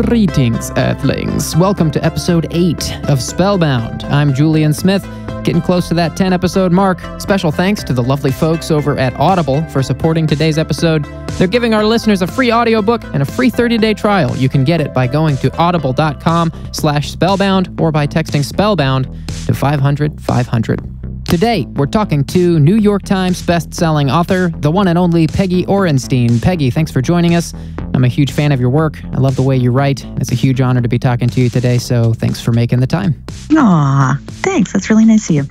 Greetings, Earthlings. Welcome to episode 8 of Spellbound. I'm Julian Smith, getting close to that 10-episode mark. Special thanks to the lovely folks over at Audible for supporting today's episode. They're giving our listeners a free audiobook and a free 30-day trial. You can get it by going to audible.com/spellbound or by texting Spellbound to 500-500. Today, we're talking to New York Times bestselling author, the one and only Peggy Orenstein. Peggy, thanks for joining us. I'm a huge fan of your work. I love the way you write. It's a huge honor to be talking to you today, so thanks for making the time. Aw, thanks. That's really nice of you.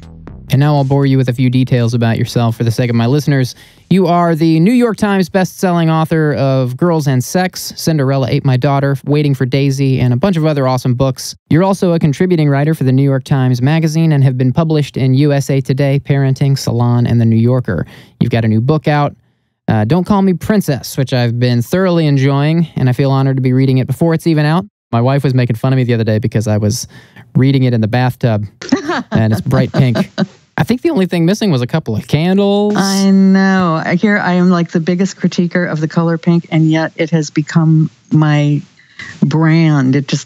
And now I'll bore you with a few details about yourself for the sake of my listeners. You are the New York Times bestselling author of Girls and Sex, Cinderella Ate My Daughter, Waiting for Daisy, and a bunch of other awesome books. You're also a contributing writer for the New York Times Magazine and have been published in USA Today, Parenting, Salon, and The New Yorker. You've got a new book out, Don't Call Me Princess, which I've been thoroughly enjoying, and I feel honored to be reading it before it's even out. My wife was making fun of me the other day because I was reading it in the bathtub, and it's bright pink. I think the only thing missing was a couple of candles. I know. Here I am like the biggest critiquer of the color pink, and yet it has become my brand. It's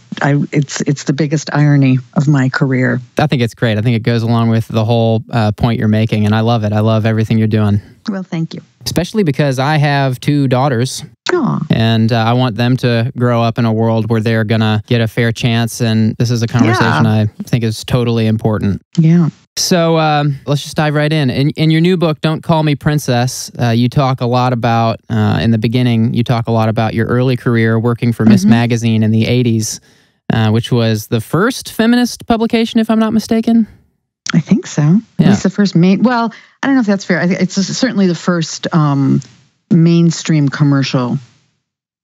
the biggest irony of my career. I think it's great. I think it goes along with the whole point you're making, and I love it. I love everything you're doing. Well, thank you. Especially because I have 2 daughters. Aww. And I want them to grow up in a world where they're going to get a fair chance, and this is a conversation I think is totally important. Yeah. So let's just dive right in. In your new book, Don't Call Me Princess, you talk a lot about, in the beginning, you talk a lot about your early career working for Miss Magazine in the 80s, which was the first feminist publication, if I'm not mistaken. I think so. Yeah. It's the first well, I don't know if that's fair. I think it's certainly the first mainstream commercial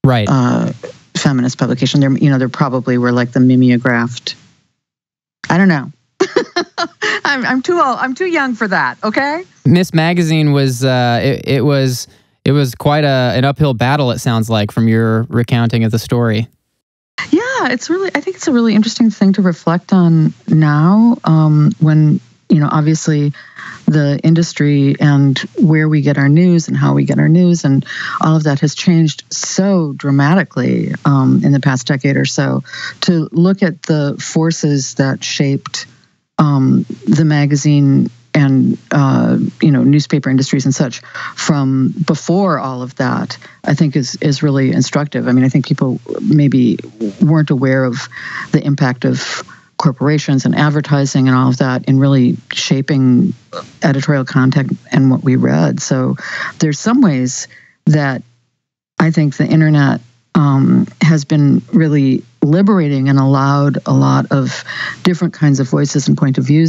feminist publication. There probably were like the mimeographed. I don't know. I'm too old. I'm too young for that. Okay. Miss Magazine was it was quite an uphill battle. It sounds like from your recounting of the story. Yeah, I think it's a really interesting thing to reflect on now. When obviously the industry and where we get our news and how we get our news and all of that has changed so dramatically in the past decade or so. To look at the forces that shaped the magazine and newspaper industries and such from before all of that, I think is really instructive. I mean, I think people maybe weren't aware of the impact of corporations and advertising and all of that in really shaping editorial content and what we read. So there's some ways that I think the internet has been really liberating and allowed a lot of different kinds of voices and points of view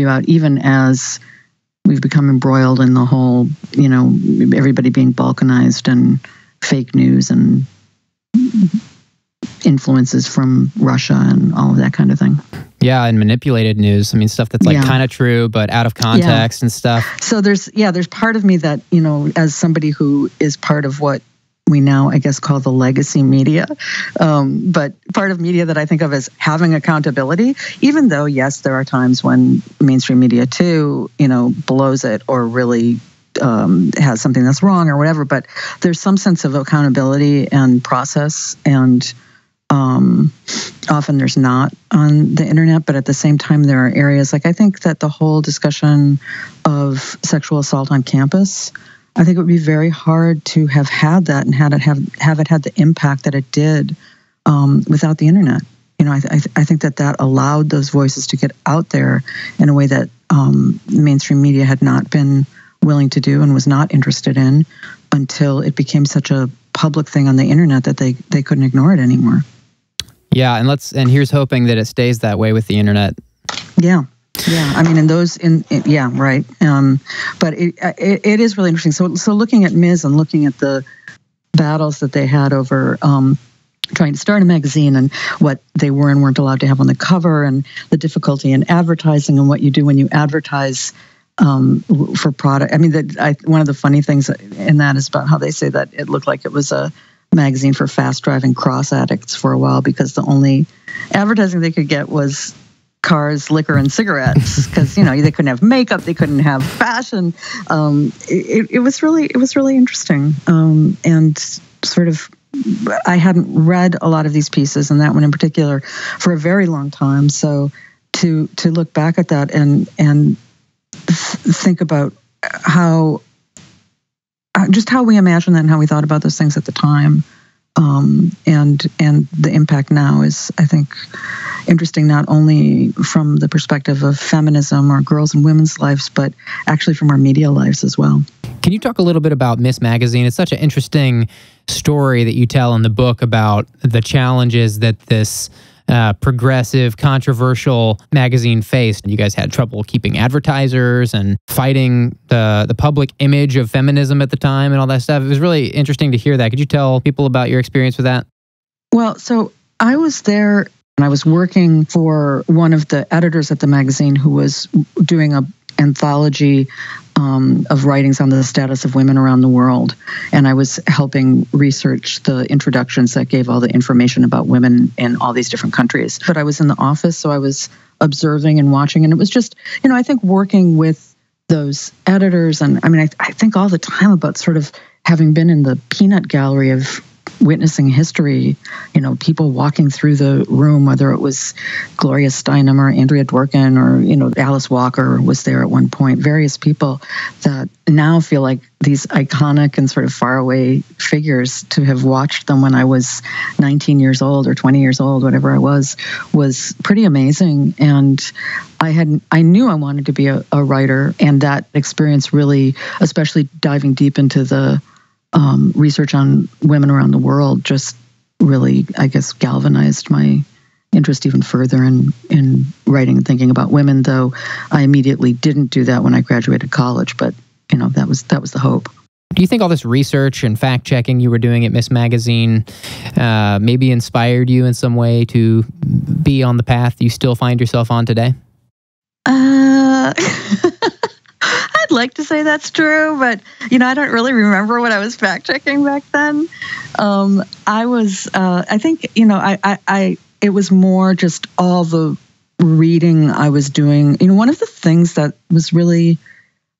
out, even as we've become embroiled in the whole, everybody being balkanized and fake news and influences from Russia and all of that kind of thing. Yeah, and manipulated news. I mean, stuff that's kind of true, but out of context and stuff. So there's part of me that, as somebody who is part of what we now, I guess, call the legacy media, but part of media that I think of as having accountability, even though, yes, there are times when mainstream media too, blows it or really has something that's wrong or whatever, but there's some sense of accountability and process, and often there's not on the internet, but at the same time, there are areas, like I think that the whole discussion of sexual assault on campus, I think it would be very hard to have had that and have it had the impact that it did without the internet. I think that allowed those voices to get out there in a way that mainstream media had not been willing to do and was not interested in until it became such a public thing on the internet that they couldn't ignore it anymore. Yeah, and here's hoping that it stays that way with the internet. Yeah. Yeah, I mean, right. But it is really interesting. So looking at Ms. and looking at the battles that they had over trying to start a magazine and what they were and weren't allowed to have on the cover, and the difficulty in advertising and what you do when you advertise for product. I mean, one of the funny things in that is about how they say that it looked like it was a magazine for fast-driving cross addicts for a while, because the only advertising they could get was cars, liquor, and cigarettes, because they couldn't have makeup, they couldn't have fashion. It was really interesting, and sort of I hadn't read a lot of these pieces, and that one in particular, for a very long time. So to look back at that and think about how we imagined that and how we thought about those things at the time, and the impact now is, I think, interesting, not only from the perspective of feminism or girls' and women's lives, but actually from our media lives as well. Can you talk a little bit about Miss Magazine? It's such an interesting story that you tell in the book about the challenges that this progressive, controversial magazine faced. You guys had trouble keeping advertisers and fighting the public image of feminism at the time and all that stuff. It was really interesting to hear that. Could you tell people about your experience with that? Well, so I was there and I was working for one of the editors at the magazine who was doing an anthology of writings on the status of women around the world. And I was helping research the introductions that gave all the information about women in all these different countries. But I was in the office, so I was observing and watching. And it was just, I think working with those editors, and I mean, I think all the time about sort of having been in the peanut gallery of witnessing history, people walking through the room, whether it was Gloria Steinem or Andrea Dworkin or, Alice Walker was there at one point, various people that now feel like these iconic and sort of faraway figures. To have watched them when I was 19 years old or 20 years old, whatever I was pretty amazing. And I knew I wanted to be a writer, and that experience really, especially diving deep into the research on women around the world, just really, I guess, galvanized my interest even further in writing and thinking about women, though I immediately didn't do that when I graduated college, but that was the hope. Do you think all this research and fact-checking you were doing at Miss Magazine maybe inspired you in some way to be on the path you still find yourself on today? I'd like to say that's true, but I don't really remember what I was fact-checking back then. I was, I think, it was more just all the reading I was doing. One of the things that was really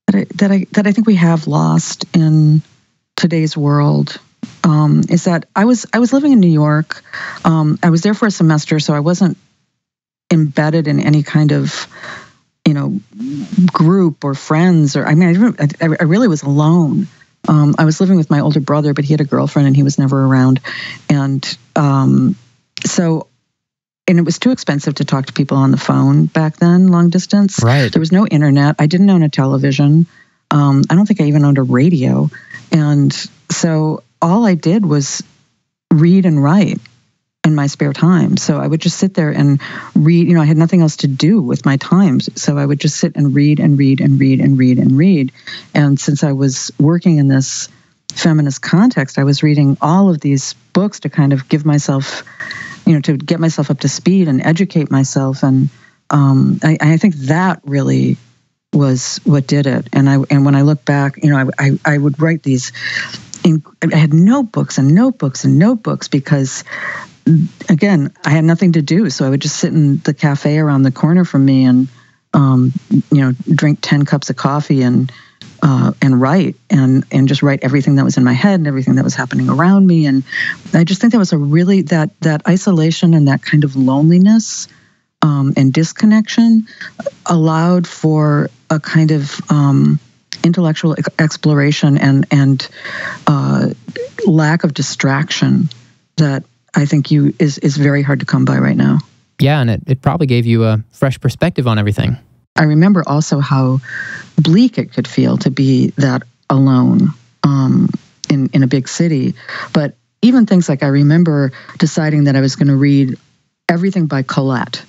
that I think we have lost in today's world is that I was living in New York. I was there for a semester, so I wasn't embedded in any kind of group or friends, or I really was alone. I was living with my older brother, but he had a girlfriend and he was never around. And and it was too expensive to talk to people on the phone back then, long distance. Right. There was no internet. I didn't own a television. I don't think I even owned a radio. And so all I did was read and write in my spare time. So I would just sit there and read. I had nothing else to do with my time. So I would just sit and read and read and read and read and read. And since I was working in this feminist context, I was reading all of these books to kind of give myself, to get myself up to speed and educate myself. And I think that really was what did it. And when I look back, I would write these. I had notebooks and notebooks and notebooks because, again, I had nothing to do. So I would just sit in the cafe around the corner from me and, drink 10 cups of coffee and write and just write everything that was in my head and everything that was happening around me. And I just think that was a really, that isolation and that kind of loneliness and disconnection allowed for a kind of intellectual exploration and lack of distraction that I think is very hard to come by right now. Yeah, and it probably gave you a fresh perspective on everything. I remember also how bleak it could feel to be that alone in a big city. But even things like I remember deciding that I was going to read everything by Colette.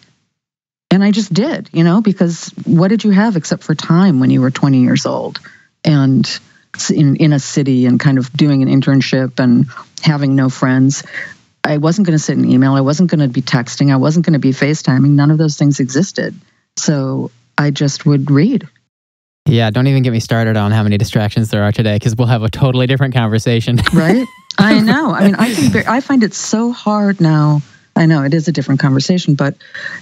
And I just did, because what did you have except for time when you were 20 years old and in a city and kind of doing an internship and having no friends? I wasn't going to sit and email. I wasn't going to be texting. I wasn't going to be FaceTiming. None of those things existed. So I just would read. Yeah, don't even get me started on how many distractions there are today, because we'll have a totally different conversation. Right? I know. I mean, I find it so hard now. I know it is a different conversation, but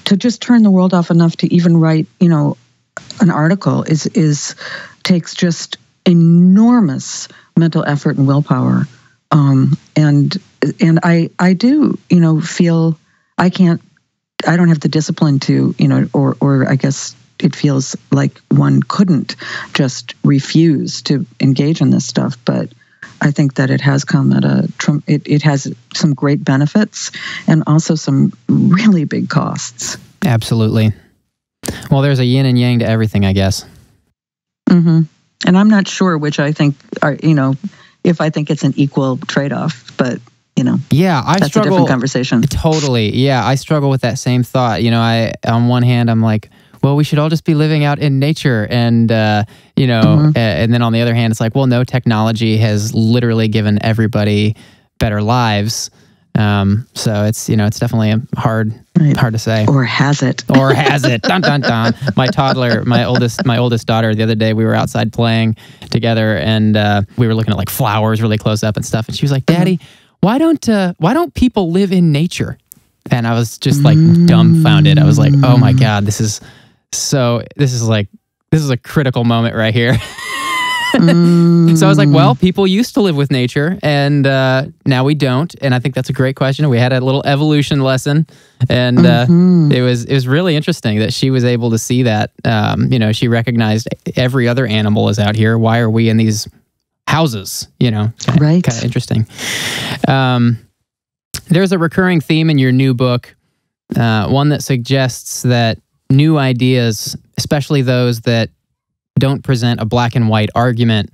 to just turn the world off enough to even write, an article takes just enormous mental effort and willpower. And and I do, feel I don't have the discipline to, or I guess it feels like one couldn't just refuse to engage in this stuff. But I think that it has come at it has some great benefits and also some really big costs. Absolutely. Well, there's a yin and yang to everything, I guess. Mm-hmm. And I'm not sure which I think are, if I think it's an equal trade-off, but yeah, that's a different conversation. Totally. Yeah, I struggle with that same thought. On one hand, I'm like, well, we should all just be living out in nature. And, and then on the other hand, it's like, well, no, technology has literally given everybody better lives. So it's definitely hard to say. Or has it? Or has it? Dun, dun, dun. My toddler, my oldest daughter, the other day, we were outside playing together and we were looking at like flowers really close up and stuff. And she was like, Daddy, why don't people live in nature? And I was just like dumbfounded. I was like, oh my God, this is a critical moment right here. So I was like, well, people used to live with nature and now we don't. And I think that's a great question. We had a little evolution lesson and it was really interesting that she was able to see that. She recognized every other animal is out here. Why are we in these houses? Right. Kind of interesting. There's a recurring theme in your new book, one that suggests that new ideas, especially those that don't present a black and white argument,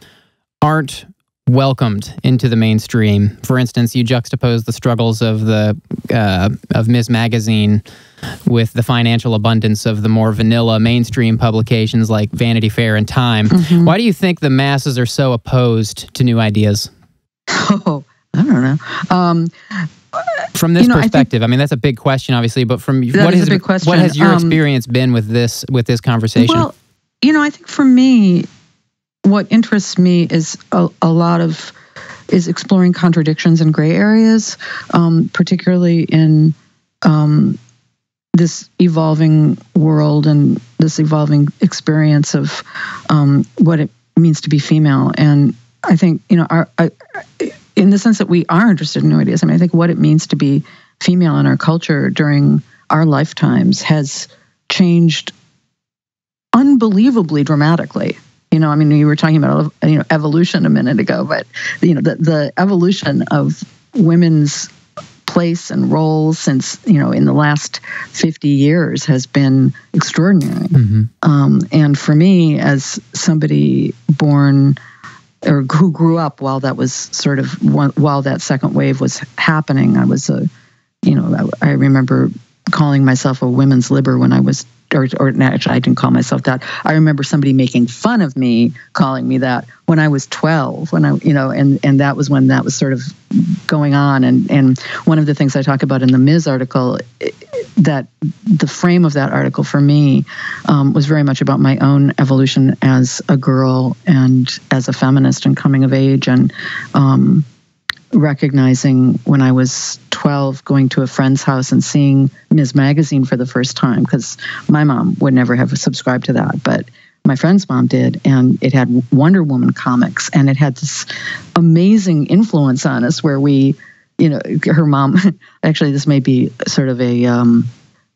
aren't welcomed into the mainstream. For instance, you juxtapose the struggles of Ms. Magazine with the financial abundance of the more vanilla mainstream publications like Vanity Fair and Time. Mm-hmm. Why do you think the masses are so opposed to new ideas? Oh, I don't know. From this perspective, I mean, that's a big question, obviously, but what has your experience been with this conversation? Well, I think for me, what interests me is is exploring contradictions and gray areas, particularly in this evolving world and this evolving experience of what it means to be female. And I think, in the sense that we are interested in new ideas, I think what it means to be female in our culture during our lifetimes has changed unbelievably dramatically. You were talking about evolution a minute ago, but the evolution of women's place and roles since in the last 50 years has been extraordinary. Mm-hmm. And for me, as somebody born or who grew up while that was while that second wave was happening, I was I remember calling myself a women's libber when I was, or actually I didn't call myself that. I remember somebody making fun of me, calling me that when I was 12, and that was when that was sort of going on. And one of the things I talk about in the Ms. article, that the frame of that article for me was very much about my own evolution as a girl and as a feminist and coming of age, and recognizing when I was 12, going to a friend's house and seeing Ms. Magazine for the first time, because my mom would never have subscribed to that, but my friend's mom did, and it had Wonder Woman comics, and it had this amazing influence on us where we, her mom, actually this may be sort of a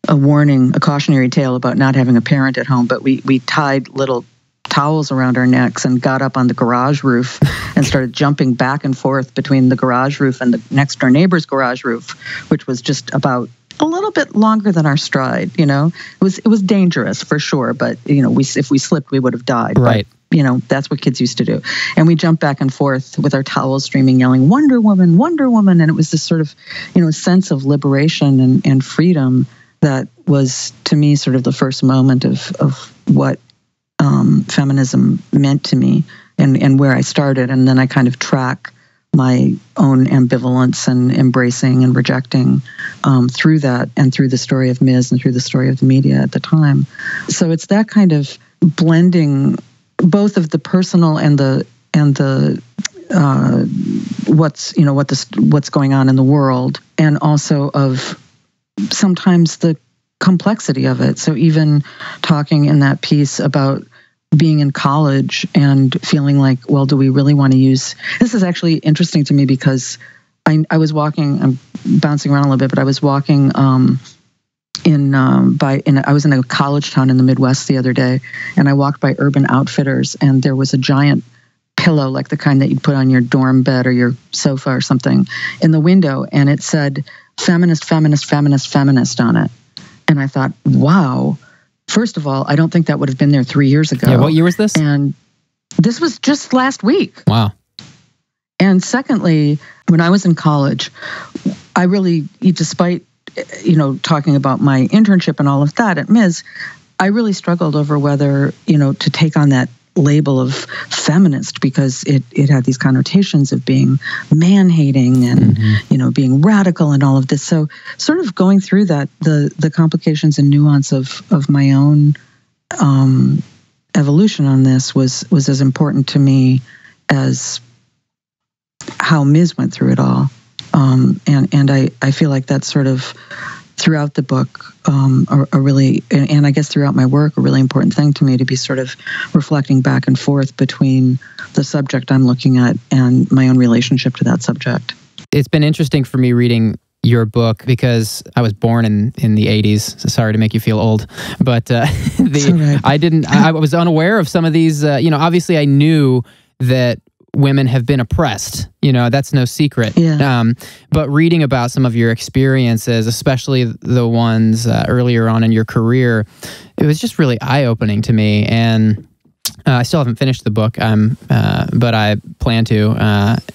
warning, a cautionary tale about not having a parent at home, but we tied little towels around our necks and got up on the garage roof and started jumping back and forth between the garage roof and the next door neighbor's garage roof, which was just about a little bit longer than our stride. It was dangerous for sure, but if we slipped, we would have died. Right. But, that's what kids used to do. And we jumped back and forth with our towels streaming, yelling, "Wonder Woman, Wonder Woman." And it was this sort of, sense of liberation and freedom that was, to me, sort of the first moment of what feminism meant to me and where I started. And then I kind of track my own ambivalence and embracing and rejecting through that and through the story of Ms. and through the story of the media at the time. So it's that kind of blending both of the personal and the what's going on in the world, and also of sometimes the complexity of it. So even talking in that piece about being in college and feeling like, well, do we really want to use... This is actually interesting to me because I was walking, I'm bouncing around a little bit, but I was walking I was in a college town in the Midwest the other day, and I walked by Urban Outfitters, and there was a giant pillow, like the kind that you'd put on your dorm bed or your sofa or something, in the window, and it said feminist, feminist, feminist, feminist on it. And I thought, wow, first of all, I don't think that would have been there 3 years ago. Yeah, what year was this? And this was just last week. Wow. And secondly, when I was in college, I really, despite, talking about my internship and all of that at Ms., I really struggled over whether, to take on that label of feminist, because it had these connotations of being man-hating and, being radical and all of this. So sort of going through that, the complications and nuance of my own evolution on this was as important to me as how Ms. went through it all. And I feel like that's sort of throughout the book, a really, and I guess throughout my work, a really important thing to me to be sort of reflecting back and forth between the subject I'm looking at and my own relationship to that subject. It's been interesting for me reading your book because I was born in the 80s. So sorry to make you feel old, but right. I was unaware of some of these, obviously I knew that women have been oppressed, that's no secret. Yeah. But reading about some of your experiences, especially the ones earlier on in your career, it was just really eye-opening to me. And I still haven't finished the book, but I plan to.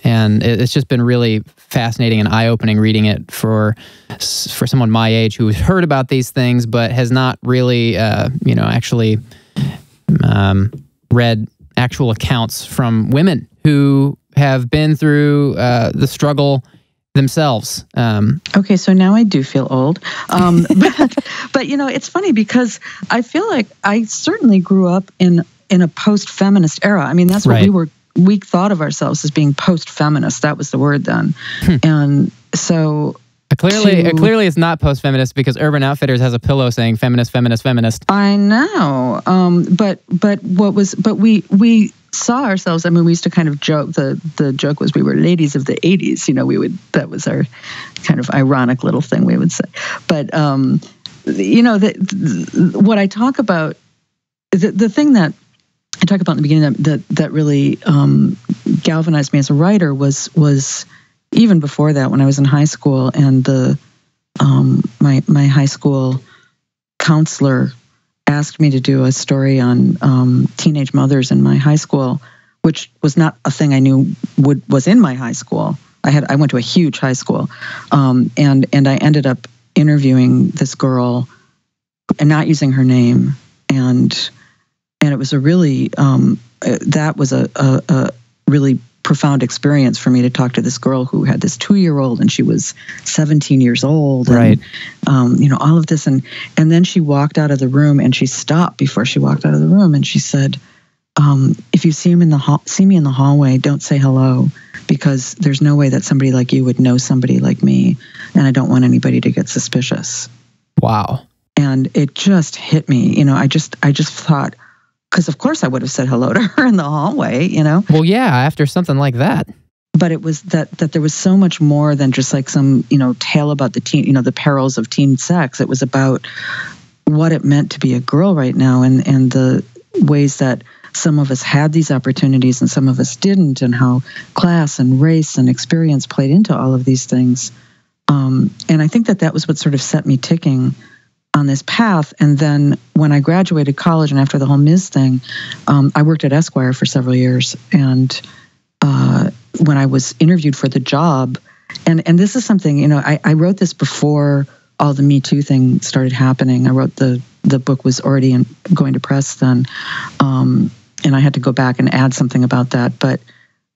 And it's just been really fascinating and eye-opening reading it for someone my age who's heard about these things, but has not really, actually read actual accounts from women who have been through the struggle themselves. Okay, so now I do feel old. But it's funny because I feel like I certainly grew up in a post-feminist era. I mean, that's what right. we thought of ourselves as being post-feminist. That was the word then. And so... Clearly it's not post-feminist because Urban Outfitters has a pillow saying feminist, feminist, feminist. I know. But we saw ourselves, I mean, we used to kind of joke, the joke was we were ladies of the 80s, that was our kind of ironic little thing we would say. But, what I talk about, the thing that I talk about in the beginning that really galvanized me as a writer was even before that, when I was in high school, and my high school counselor asked me to do a story on teenage mothers in my high school, which was not a thing I knew was in my high school. I went to a huge high school, and I ended up interviewing this girl and not using her name, and it was a really that was a really profound experience for me to talk to this girl who had this 2-year-old and she was 17 years old. Right. And, all of this. And then she walked out of the room, and she stopped before she walked out of the room. And she said, if you see me in the hallway, don't say hello, because there's no way that somebody like you would know somebody like me. And I don't want anybody to get suspicious. Wow. And it just hit me. I just thought, because of course I would have said hello to her in the hallway, Well, yeah, after something like that. But it was that there was so much more than just like some, tale about the teen, the perils of teen sex. It was about what it meant to be a girl right now, and the ways that some of us had these opportunities and some of us didn't, and how class and race and experience played into all of these things. And I think that was what sort of set me ticking on this path. And then when I graduated college and after the whole Ms. thing, I worked at Esquire for several years. And when I was interviewed for the job, and this is something, I wrote this before all the Me Too thing started happening. I wrote the book was already going to press then. And I had to go back and add something about that. But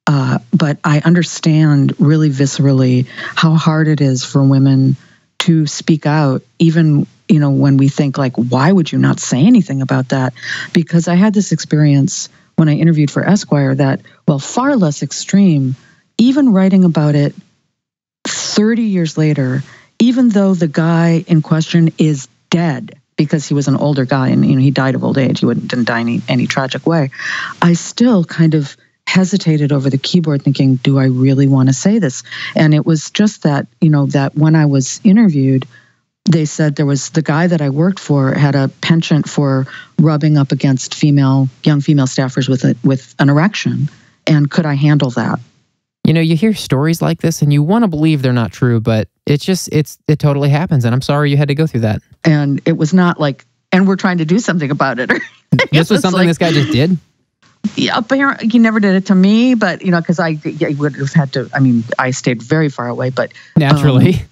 I understand really viscerally how hard it is for women to speak out, even when we think like, why would you not say anything about that? Because I had this experience when I interviewed for Esquire that, far less extreme, even writing about it 30 years later, even though the guy in question is dead because he was an older guy and he died of old age, he didn't die any tragic way, I still kind of hesitated over the keyboard thinking, do I really want to say this? And it was just that, that when I was interviewed, they said there was the guy that I worked for had a penchant for rubbing up against young female staffers with an erection. And could I handle that? You hear stories like this and you want to believe they're not true, but it totally happens. And I'm sorry you had to go through that. And it was not like, and we're trying to do something about it. This was something this guy just did? Yeah, apparently he never did it to me, but, because I would have had to, I stayed very far away, but. Naturally.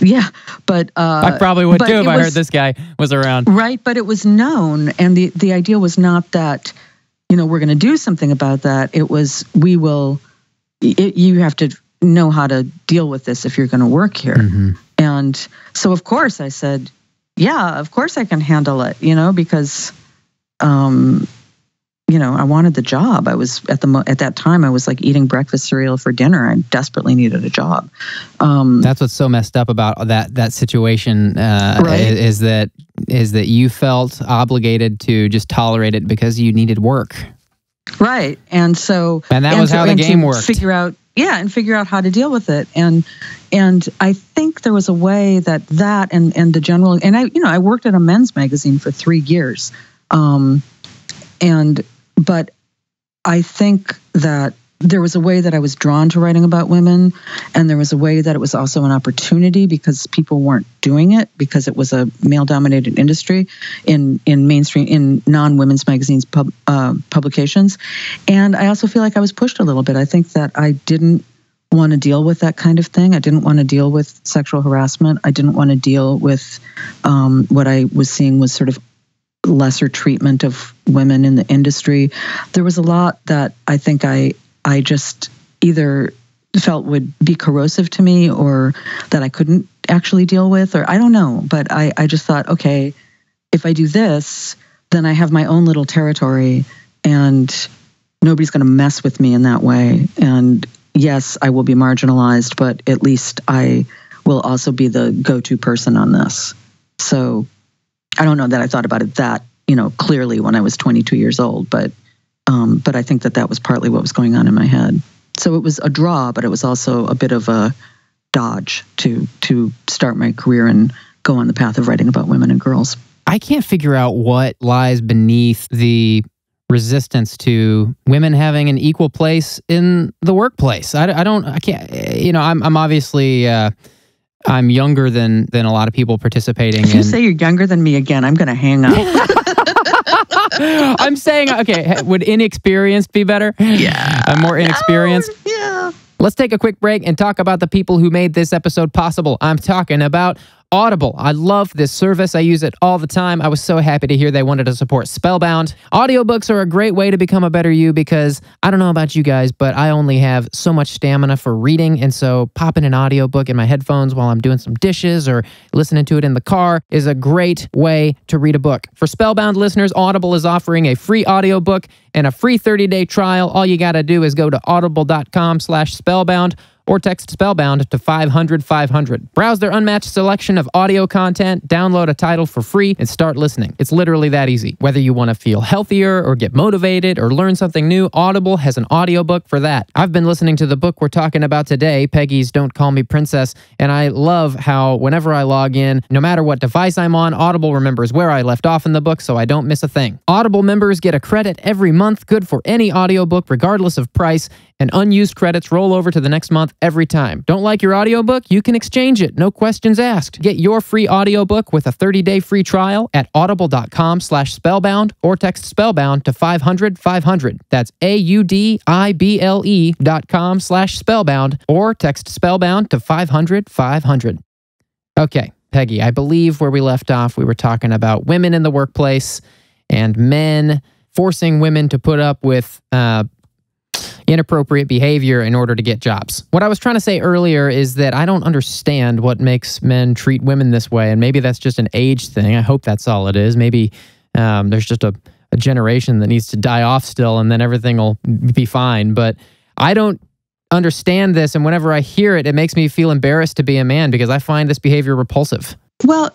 Yeah, but I probably would too if I heard this guy was around. Right, but it was known, and the idea was not that, we're going to do something about that. It was, you have to know how to deal with this if you're going to work here. Mm-hmm. And so, of course, I said, yeah, of course I can handle it, because, I wanted the job. I was at that time, I was like eating breakfast cereal for dinner. I desperately needed a job. That's what's so messed up about that situation, right? is that you felt obligated to just tolerate it because you needed work. Right. And that was how the game worked. Figure out how to deal with it. And I think there was a way that and the general, and I worked at a men's magazine for 3 years. But I think that there was a way that I was drawn to writing about women, and there was a way that it was also an opportunity because people weren't doing it because it was a male-dominated industry in mainstream, in non-women's magazines publications. And I also feel like I was pushed a little bit. I think that I didn't want to deal with that kind of thing. I didn't want to deal with sexual harassment. I didn't want to deal with what I was seeing was sort of lesser treatment of women in the industry. There was a lot that I think I just either felt would be corrosive to me or that I couldn't actually deal with, or I don't know. But I just thought, okay, if I do this, then I have my own little territory and nobody's going to mess with me in that way. And yes, I will be marginalized, but at least I will also be the go-to person on this. So I don't know that I thought about it that, clearly when I was 22 years old, but I think that was partly what was going on in my head. So it was a draw, but it was also a bit of a dodge to start my career and go on the path of writing about women and girls. I can't figure out what lies beneath the resistance to women having an equal place in the workplace. I can't, I'm obviously, I'm younger than a lot of people participating. If you say you're younger than me again, I'm going to hang up. I'm saying, okay, would inexperienced be better? Yeah. I'm more inexperienced? Yeah. Let's take a quick break and talk about the people who made this episode possible. I'm talking about Audible. I love this service. I use it all the time. I was so happy to hear they wanted to support Spellbound. Audiobooks are a great way to become a better you because I don't know about you guys, but I only have so much stamina for reading, and so popping an audiobook in my headphones while I'm doing some dishes or listening to it in the car is a great way to read a book. For Spellbound listeners, Audible is offering a free audiobook and a free 30-day trial. All you got to do is go to audible.com/spellbound or text Spellbound to 500-500. Browse their unmatched selection of audio content, download a title for free, and start listening. It's literally that easy. Whether you want to feel healthier or get motivated or learn something new, Audible has an audiobook for that. I've been listening to the book we're talking about today, Peggy's Don't Call Me Princess, and I love how whenever I log in, no matter what device I'm on, Audible remembers where I left off in the book so I don't miss a thing. Audible members get a credit every month, good for any audiobook regardless of price, and unused credits roll over to the next month every time. Don't like your audiobook? You can exchange it. No questions asked. Get your free audiobook with a 30-day free trial at audible.com/spellbound or text Spellbound to 500-500. That's audible.com/spellbound or text Spellbound to 500-500. Okay, Peggy, I believe where we left off, we were talking about women in the workplace and men forcing women to put up with inappropriate behavior in order to get jobs. What I was trying to say earlier is that I don't understand what makes men treat women this way, and maybe that's just an age thing. I hope that's all it is. Maybe there's just a generation that needs to die off still, and then everything will be fine. But I don't understand this, and whenever I hear it, it makes me feel embarrassed to be a man because I find this behavior repulsive. Well,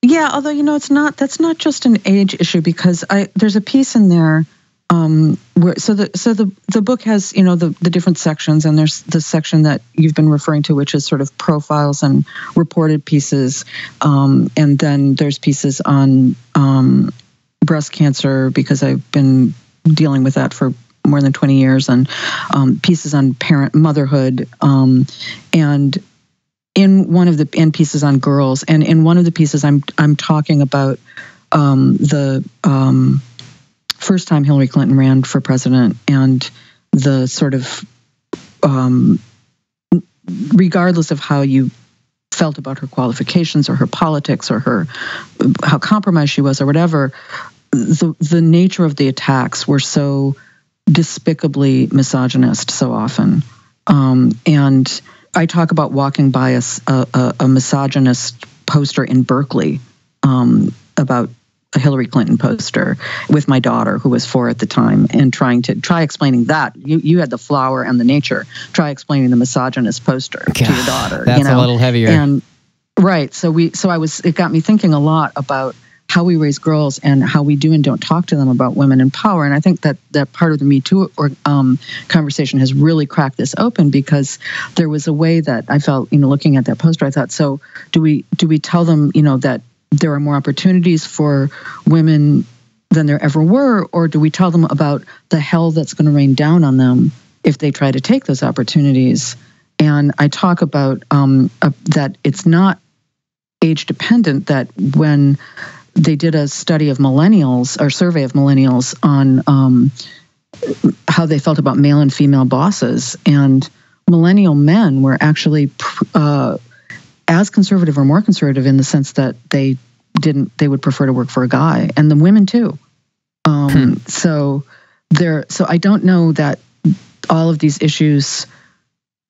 yeah, although, that's not just an age issue because there's a piece in there the book has, the different sections, and there's the section that you've been referring to, which is sort of profiles and reported pieces, and then there's pieces on breast cancer, because I've been dealing with that for more than 20 years, and pieces on motherhood, and pieces on girls, and in one of the pieces I'm talking about the first time Hillary Clinton ran for president, and the sort of regardless of how you felt about her qualifications or her politics or how compromised she was or whatever, the nature of the attacks were so despicably misogynist so often. And I talk about walking by a misogynist poster in Berkeley about a Hillary Clinton poster with my daughter, who was 4 at the time, and try explaining that. You had the flower and the nature. Try explaining the misogynist poster to your daughter. That's a little heavier. And right. It got me thinking a lot about how we raise girls and how we do and don't talk to them about women in power. And I think that part of the Me Too conversation has really cracked this open, because there was a way that I felt, looking at that poster, I thought, so do we tell them, that there are more opportunities for women than there ever were, or do we tell them about the hell that's going to rain down on them if they try to take those opportunities? And I talk about that it's not age dependent, that when they did a study of millennials, or survey of millennials, on how they felt about male and female bosses, and millennial men were actually as conservative or more conservative in the sense that they would prefer to work for a guy, and the women too. So I don't know that all of these issues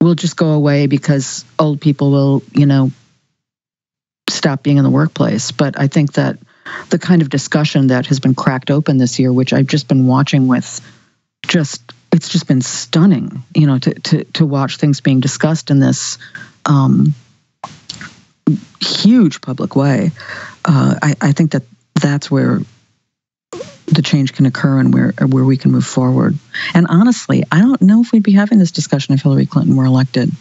will just go away because old people will, stop being in the workplace. But I think that the kind of discussion that has been cracked open this year, which I've just been watching it's just been stunning, to watch things being discussed in this huge public way. I think that that's where the change can occur, and where we can move forward. And honestly, I don't know if we'd be having this discussion if Hillary Clinton were elected.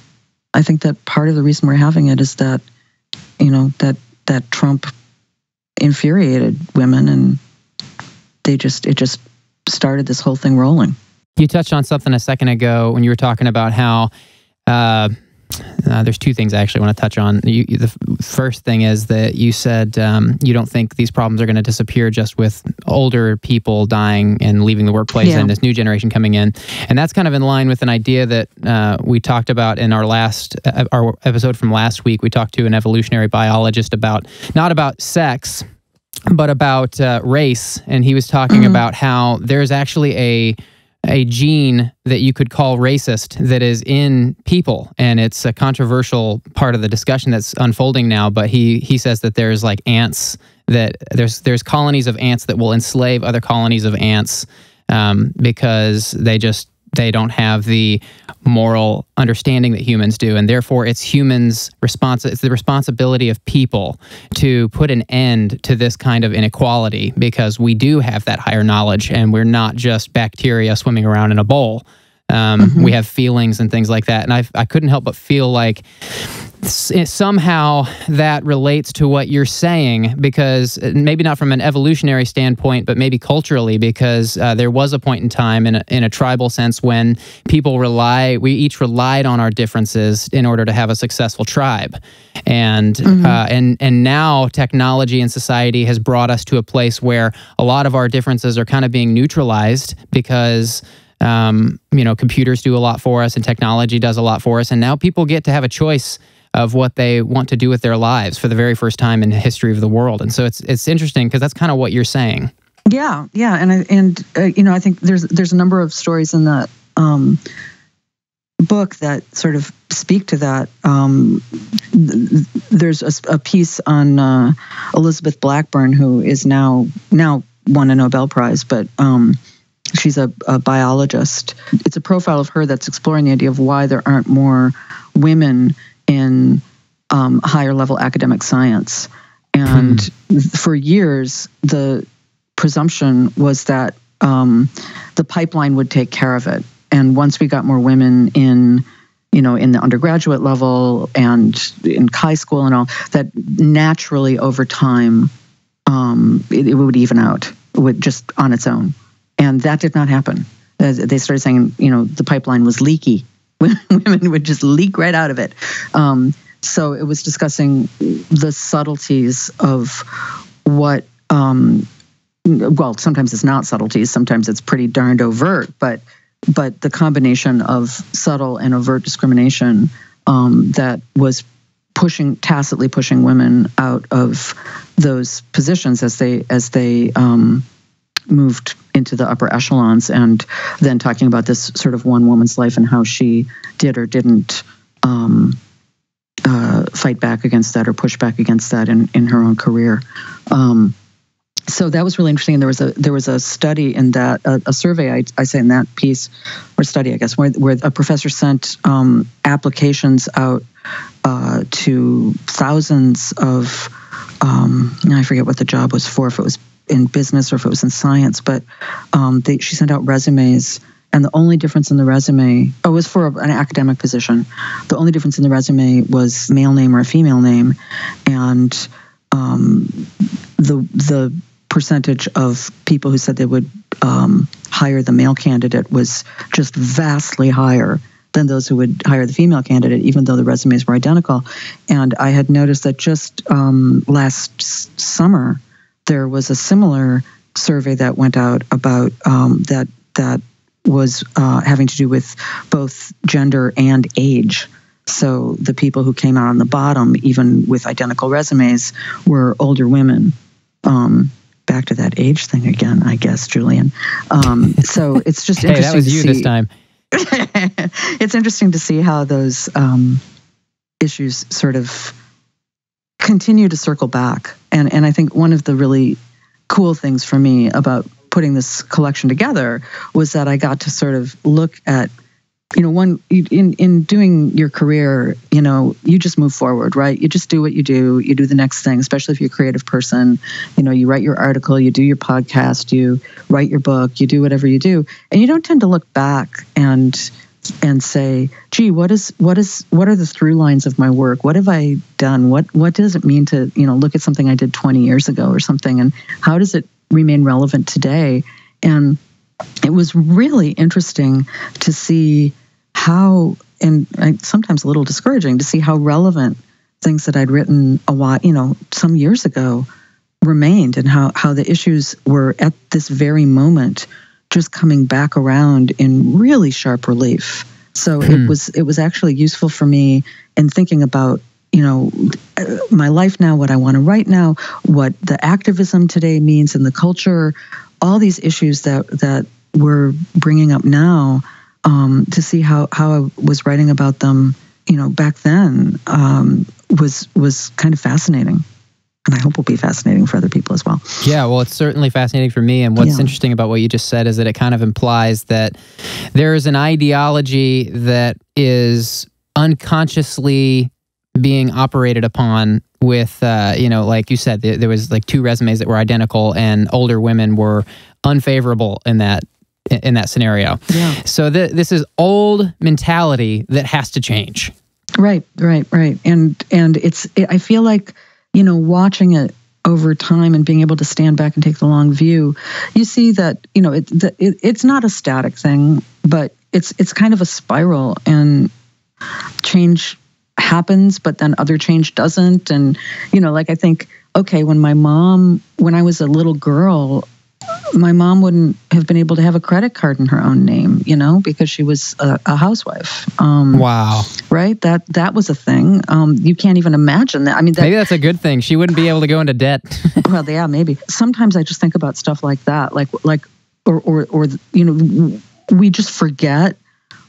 I think that part of the reason we're having it is that, that Trump infuriated women, and it just started this whole thing rolling. You touched on something a second ago when you were talking about how there's 2 things I actually want to touch on. The first thing is that you said you don't think these problems are going to disappear just with older people dying and leaving the workplace, and this new generation coming in. And that's kind of in line with an idea that we talked about in our episode from last week. We talked to an evolutionary biologist not about sex, but about race. And he was talking about how there's actually a gene that you could call racist that is in people, and it's a controversial part of the discussion that's unfolding now. But he says that there's like ants, that there's colonies of ants that will enslave other colonies of ants because they don't have the moral understanding that humans do, and therefore it's it's the responsibility of people to put an end to this kind of inequality, because we do have that higher knowledge, and we're not just bacteria swimming around in a bowl. We have feelings and things like that, and I couldn't help but feel like somehow that relates to what you're saying, because maybe not from an evolutionary standpoint, but maybe culturally, because there was a point in time in a tribal sense when we each relied on our differences in order to have a successful tribe. And and now technology and society has brought us to a place where a lot of our differences are kind of being neutralized, because computers do a lot for us and technology does a lot for us, and now people get to have a choice of what they want to do with their lives for the very first time in the history of the world. And so it's interesting, because that's kind of what you're saying. Yeah, and I think there's a number of stories in the book that sort of speak to that. There's a piece on Elizabeth Blackburn, who is now won a Nobel Prize, but she's a biologist. It's a profile of her that's exploring the idea of why there aren't more women in higher level academic science. And for years, the presumption was that the pipeline would take care of it. And once we got more women in, in the undergraduate level and in high school and all, that naturally over time, it would even out, just on its own. And that did not happen. They started saying, the pipeline was leaky. Women would just leak right out of it. So it was discussing the subtleties of what, well, sometimes it's not subtleties, sometimes it's pretty darned overt, but the combination of subtle and overt discrimination that was tacitly pushing women out of those positions as they moved into the upper echelons, and then talking about this sort of one woman's life and how she did or didn't fight back against that or push back against that in her own career. So that was really interesting. And there was a study in that, a survey I say in that piece, or study, I guess, where a professor sent applications out to thousands of, I forget what the job was for, if it was in business or if it was in science, but she sent out resumes, and the only difference in the resume, it was for an academic position. The only difference in the resume was male name or a female name, and the percentage of people who said they would hire the male candidate was just vastly higher than those who would hire the female candidate, even though the resumes were identical. And I had noticed that just last summer, there was a similar survey that went out about that was having to do with both gender and age. So the people who came out on the bottom, even with identical resumes, were older women. Back to that age thing again, I guess, Julian. So it's just interesting. Hey, that was you this time. It's interesting to see how those issues sort of continue to circle back. And I think one of the really cool things for me about putting this collection together was that I got to sort of look at, in doing your career, you just move forward, right? You just do what you do the next thing, especially if you're a creative person. You write your article, you do your podcast, you write your book, you do whatever you do. And you don't tend to look back and say, gee, what are the through lines of my work? What have I done? What does it mean to, look at something I did 20 years ago or something, and how does it remain relevant today? And it was really interesting to see how, and sometimes a little discouraging to see how relevant things that I'd written a while, some years ago remained, and how the issues were at this very moment just coming back around in really sharp relief. So it was actually useful for me in thinking about, my life now, what I want to write now, what the activism today means in the culture, all these issues that we're bringing up now, to see how I was writing about them, back then, was kind of fascinating. And I hope will be fascinating for other people as well. Yeah, well, it's certainly fascinating for me. And what's interesting about what you just said is that it kind of implies that there is an ideology that is unconsciously being operated upon with, like you said, there was like two resumes that were identical, and older women were unfavorable in that scenario. Yeah. So this is old mentality that has to change. Right. And I feel like, watching it over time and being able to stand back and take the long view, you see that, it's not a static thing, but it's kind of a spiral, and change happens, but then other change doesn't. And, I think, okay, when I was a little girl, my mom wouldn't have been able to have a credit card in her own name, because she was a housewife. Wow. Right? That was a thing. You can't even imagine that. I mean, maybe that's a good thing. She wouldn't be able to go into debt. Well, yeah, maybe. Sometimes I just think about stuff like that, or we just forget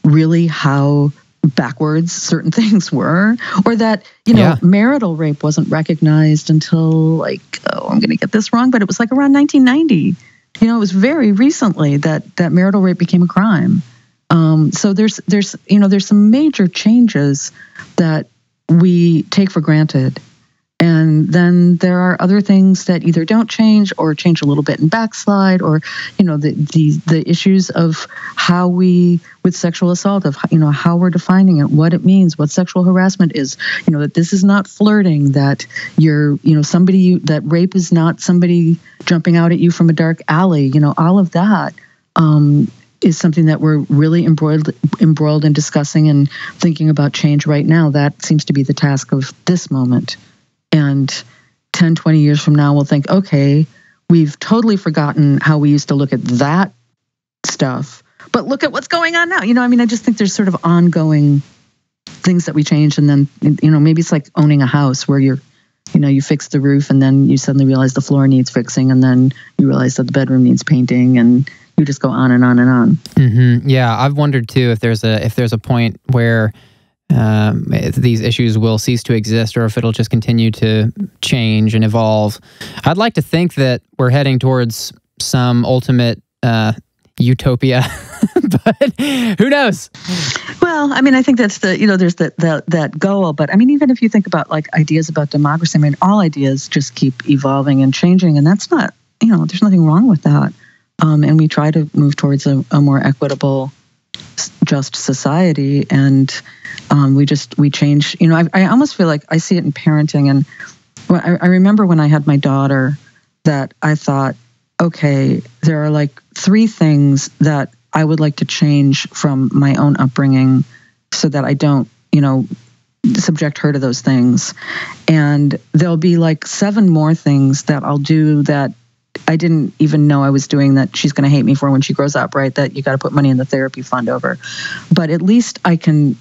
really how backwards certain things were, or that, marital rape wasn't recognized until I'm going to get this wrong, but it was around 1990. It was very recently that marital rape became a crime. So there's some major changes that we take for granted. And then there are other things that either don't change or change a little bit and backslide, or, the issues of how we, with sexual assault, of, how we're defining it, what it means, what sexual harassment is, that this is not flirting, that you're, that rape is not somebody jumping out at you from a dark alley, all of that is something that we're really embroiled in discussing and thinking about change right now. That seems to be the task of this moment. And 10, 20 years from now, we'll think, okay, we've totally forgotten how we used to look at that stuff, but look at what's going on now. I just think there's sort of ongoing things that we change. And then, maybe it's like owning a house where you fix the roof and then you suddenly realize the floor needs fixing. And then you realize that the bedroom needs painting, and you just go on and on and on. Mm-hmm. Yeah. I've wondered too, if there's a point where these issues will cease to exist, or if it'll just continue to change and evolve. I'd like to think that we're heading towards some ultimate utopia, but who knows? Well, I think that's there's that goal. But even if you think about like ideas about democracy, all ideas just keep evolving and changing, and that's not, there's nothing wrong with that. And we try to move towards a more equitable, just society, and we change. I almost feel like I see it in parenting, and I remember when I had my daughter that I thought, okay, there are like 3 things that I would like to change from my own upbringing so that I don't, subject her to those things. And there'll be like 7 more things that I'll do that I didn't even know I was doing, that she's going to hate me for when she grows up, right? That you got to put money in the therapy fund over. But at least I can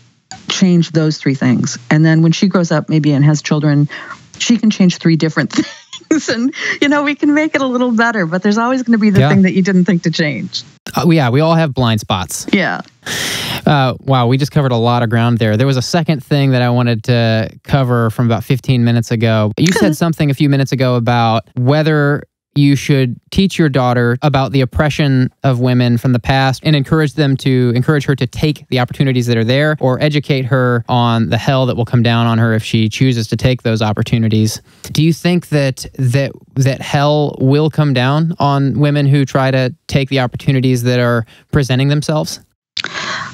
change those 3 things. And then when she grows up maybe and has children, she can change 3 different things. And, we can make it a little better, but there's always going to be the thing that you didn't think to change. We all have blind spots. Yeah. Wow, we just covered a lot of ground there. There was a second thing that I wanted to cover from about 15 minutes ago. You said something a few minutes ago about whether you should teach your daughter about the oppression of women from the past and encourage her to take the opportunities that are there, or educate her on the hell that will come down on her if she chooses to take those opportunities. Do you think that hell will come down on women who try to take the opportunities that are presenting themselves?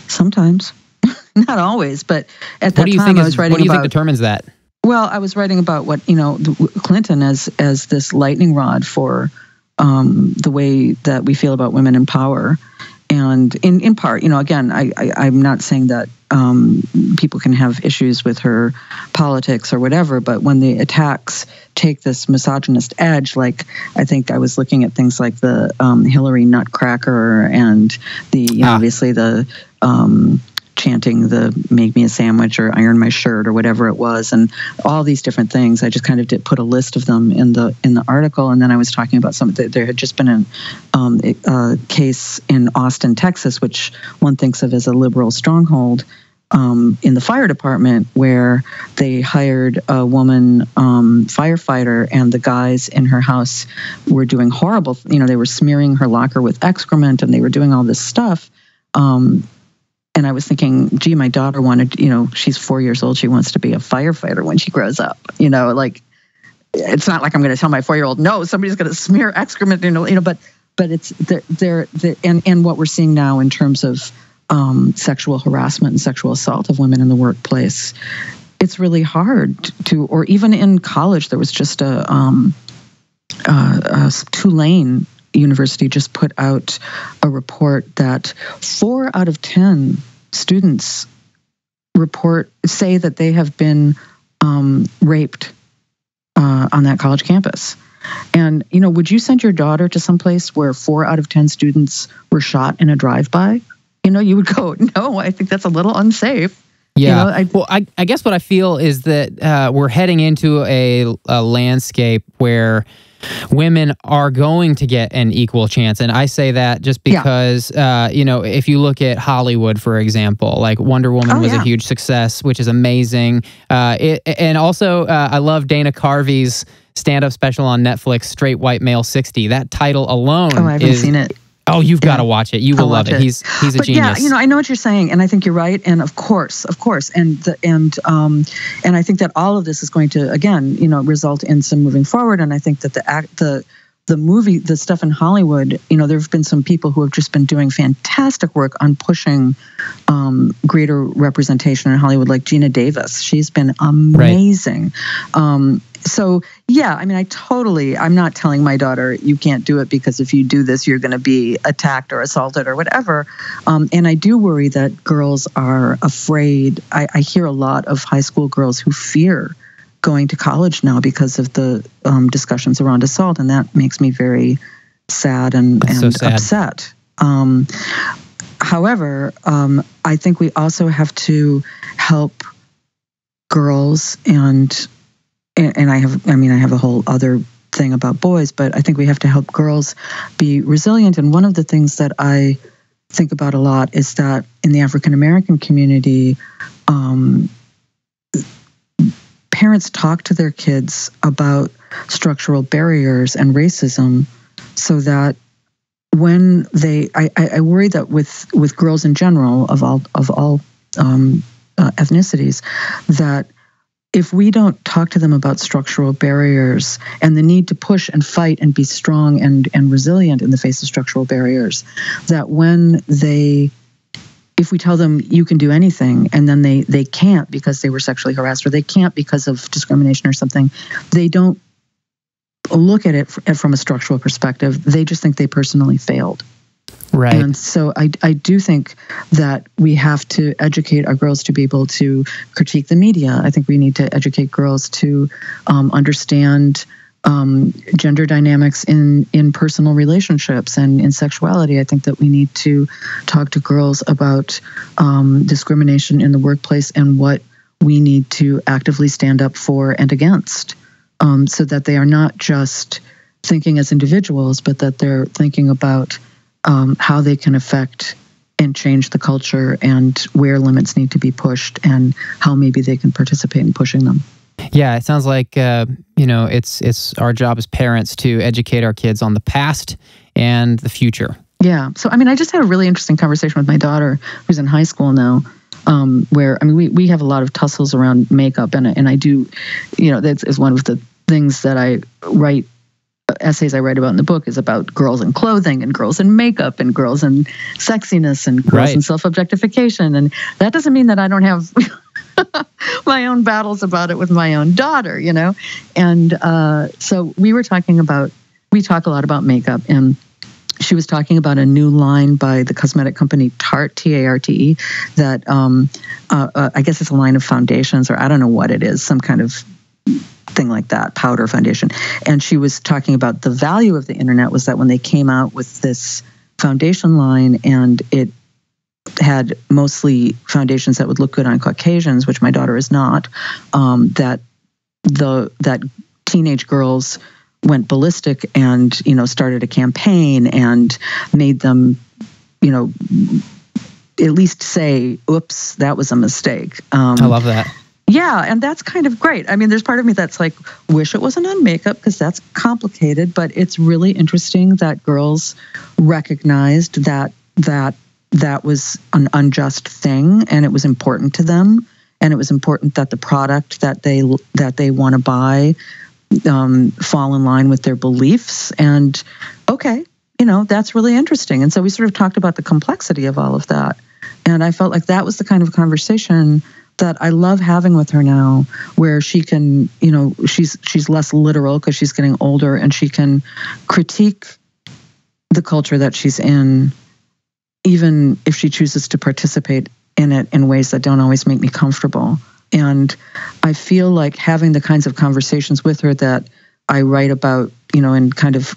Sometimes. Not always, but at that time I was writing about... What do you think determines that? Well, I was writing about what, Clinton as this lightning rod for the way that we feel about women in power. And in part, again, I'm not saying that people can have issues with her politics or whatever, but when the attacks take this misogynist edge, like I think I was looking at things like the Hillary Nutcracker and the, obviously the... chanting the "make me a sandwich" or "iron my shirt" or whatever it was, and all these different things. I just kind of put a list of them in the article, and then I was talking about there had just been a case in Austin, Texas, which one thinks of as a liberal stronghold, in the fire department, where they hired a woman firefighter, and the guys in her house were doing horrible. They were smearing her locker with excrement, and they were doing all this stuff. And I was thinking, gee, my daughter wanted, she's 4 years old. She wants to be a firefighter when she grows up. Like, it's not like I'm going to tell my 4-year-old, no, somebody's going to smear excrement, but it's there. And what we're seeing now in terms of sexual harassment and sexual assault of women in the workplace, it's really hard to, or even in college, there was just a Tulane University just put out a report that 4 out of 10 students say that they have been raped on that college campus. And, would you send your daughter to some place where 4 out of 10 students were shot in a drive-by? You would go, no, I think that's a little unsafe. Yeah. I guess what I feel is that we're heading into a landscape where women are going to get an equal chance. And I say that just because, if you look at Hollywood, for example, like Wonder Woman was a huge success, which is amazing. And also, I love Dana Carvey's stand-up special on Netflix, Straight White Male 60. That title alone I haven't seen it. Oh, you've got to watch it. You will love it. He's a genius. Yeah, I know what you're saying, and I think you're right. And of course, and I think that all of this is going to, again, result in some moving forward. And I think that the movie, the stuff in Hollywood, there have been some people who have just been doing fantastic work on pushing greater representation in Hollywood, like Gina Davis. She's been amazing. Right. So, yeah, I mean, I'm not telling my daughter, you can't do it because if you do this, you're going to be attacked or assaulted or whatever. And I do worry that girls are afraid. I hear a lot of high school girls who fear going to college now because of the discussions around assault, and that makes me very sad and so sad. Upset. However, I think we also have to help girls, and I have a whole other thing about boys, but I think we have to help girls be resilient. And one of the things that I think about a lot is that in the African American community, parents talk to their kids about structural barriers and racism, so that when I worry that with girls in general of all ethnicities, that if we don't talk to them about structural barriers and the need to push and fight and be strong and resilient in the face of structural barriers, that if we tell them you can do anything and then they can't because they were sexually harassed, or they can't because of discrimination or something, they don't look at it from a structural perspective. They just think they personally failed. Right. And so I do think that we have to educate our girls to be able to critique the media. I think we need to educate girls to understand gender dynamics in personal relationships and in sexuality. I think that we need to talk to girls about discrimination in the workplace and what we need to actively stand up for and against, so that they are not just thinking as individuals, but that they're thinking about how they can affect and change the culture and where limits need to be pushed and how maybe they can participate in pushing them. Yeah, it sounds like, it's our job as parents to educate our kids on the past and the future. Yeah. So, I just had a really interesting conversation with my daughter, who's in high school now, where, we have a lot of tussles around makeup, and I do, that is one of the things that I write, essays I write about in the book is about girls in clothing and girls in makeup and girls in sexiness and girls in self-objectification. And that doesn't mean that I don't have my own battles about it with my own daughter, And so we talk a lot about makeup, and she was talking about a new line by the cosmetic company Tarte, T-A-R-T-E, that I guess it's a line of foundations, or I don't know what it is, some kind of thing like that, powder foundation. And she was talking about the value of the internet was that when they came out with this foundation line, and it had mostly foundations that would look good on Caucasians, which my daughter is not, that teenage girls went ballistic and, started a campaign and made them, at least say, oops, that was a mistake. I love that. Yeah, and that's kind of great. There's part of me that's like, wish it wasn't on makeup because that's complicated, but it's really interesting that girls recognized that was an unjust thing, and it was important to them, and it was important that the product that they want to buy fall in line with their beliefs. And okay, that's really interesting. And so we sort of talked about the complexity of all of that, and I felt like that was the kind of conversation that I love having with her now, where she can, she's less literal because she's getting older, and she can critique the culture that she's in, even if she chooses to participate in it in ways that don't always make me comfortable. And I feel like having the kinds of conversations with her that I write about, and kind of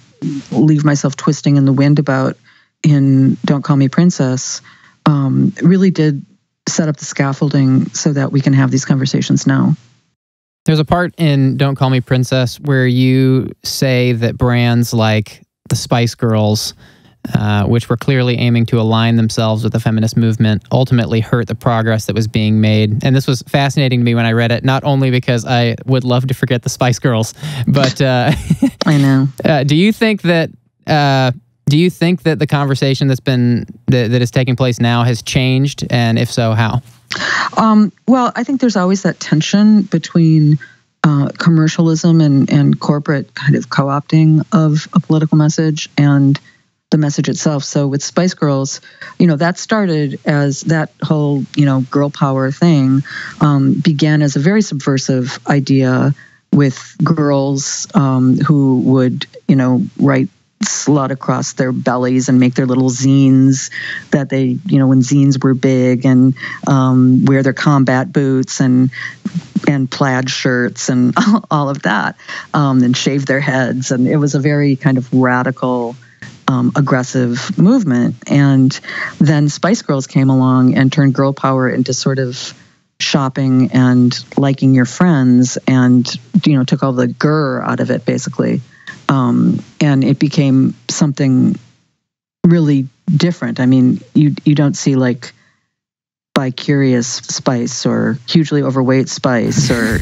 leave myself twisting in the wind about in Don't Call Me Princess, really did set up the scaffolding so that we can have these conversations now. There's a part in Don't Call Me Princess where you say that brands like the Spice Girls, which were clearly aiming to align themselves with the feminist movement, ultimately hurt the progress that was being made. And this was fascinating to me when I read it, not only because I would love to forget the Spice Girls, but I know. Do you think that Do you think that the conversation that is taking place now has changed, and if so, how? Well, I think there's always that tension between commercialism and corporate kind of co-opting of a political message and the message itself. So with Spice Girls, that started as that whole, girl power thing began as a very subversive idea with girls who would, write slut across their bellies and make their little zines that they, when zines were big, and wear their combat boots and plaid shirts and all of that, and shave their heads. And it was a very kind of radical, aggressive movement. And then Spice Girls came along and turned girl power into sort of shopping and liking your friends, and took all the grr out of it, basically. And it became something really different. I mean, you don't see like bi-curious Spice or hugely overweight Spice or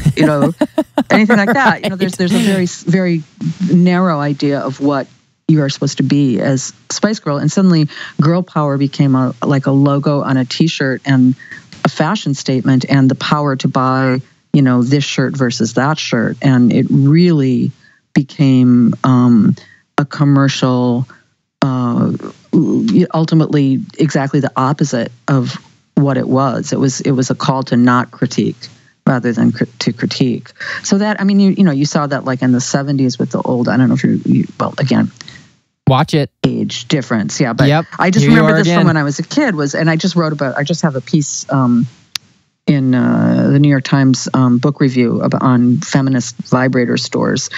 anything like that. There's a very, very narrow idea of what you are supposed to be as Spice Girl, and suddenly girl power became like a logo on a T-shirt and a fashion statement, and the power to buy this shirt versus that shirt, and it really became a commercial, ultimately exactly the opposite of what it was. It was a call to not critique rather than to critique. So that, I mean, you saw that like in the 70s with the old, I don't know if you well, again, watch it. Age difference. Yeah. But yep. I just remember this from when I was a kid and I just have a piece in the New York Times book review on feminist vibrator stores,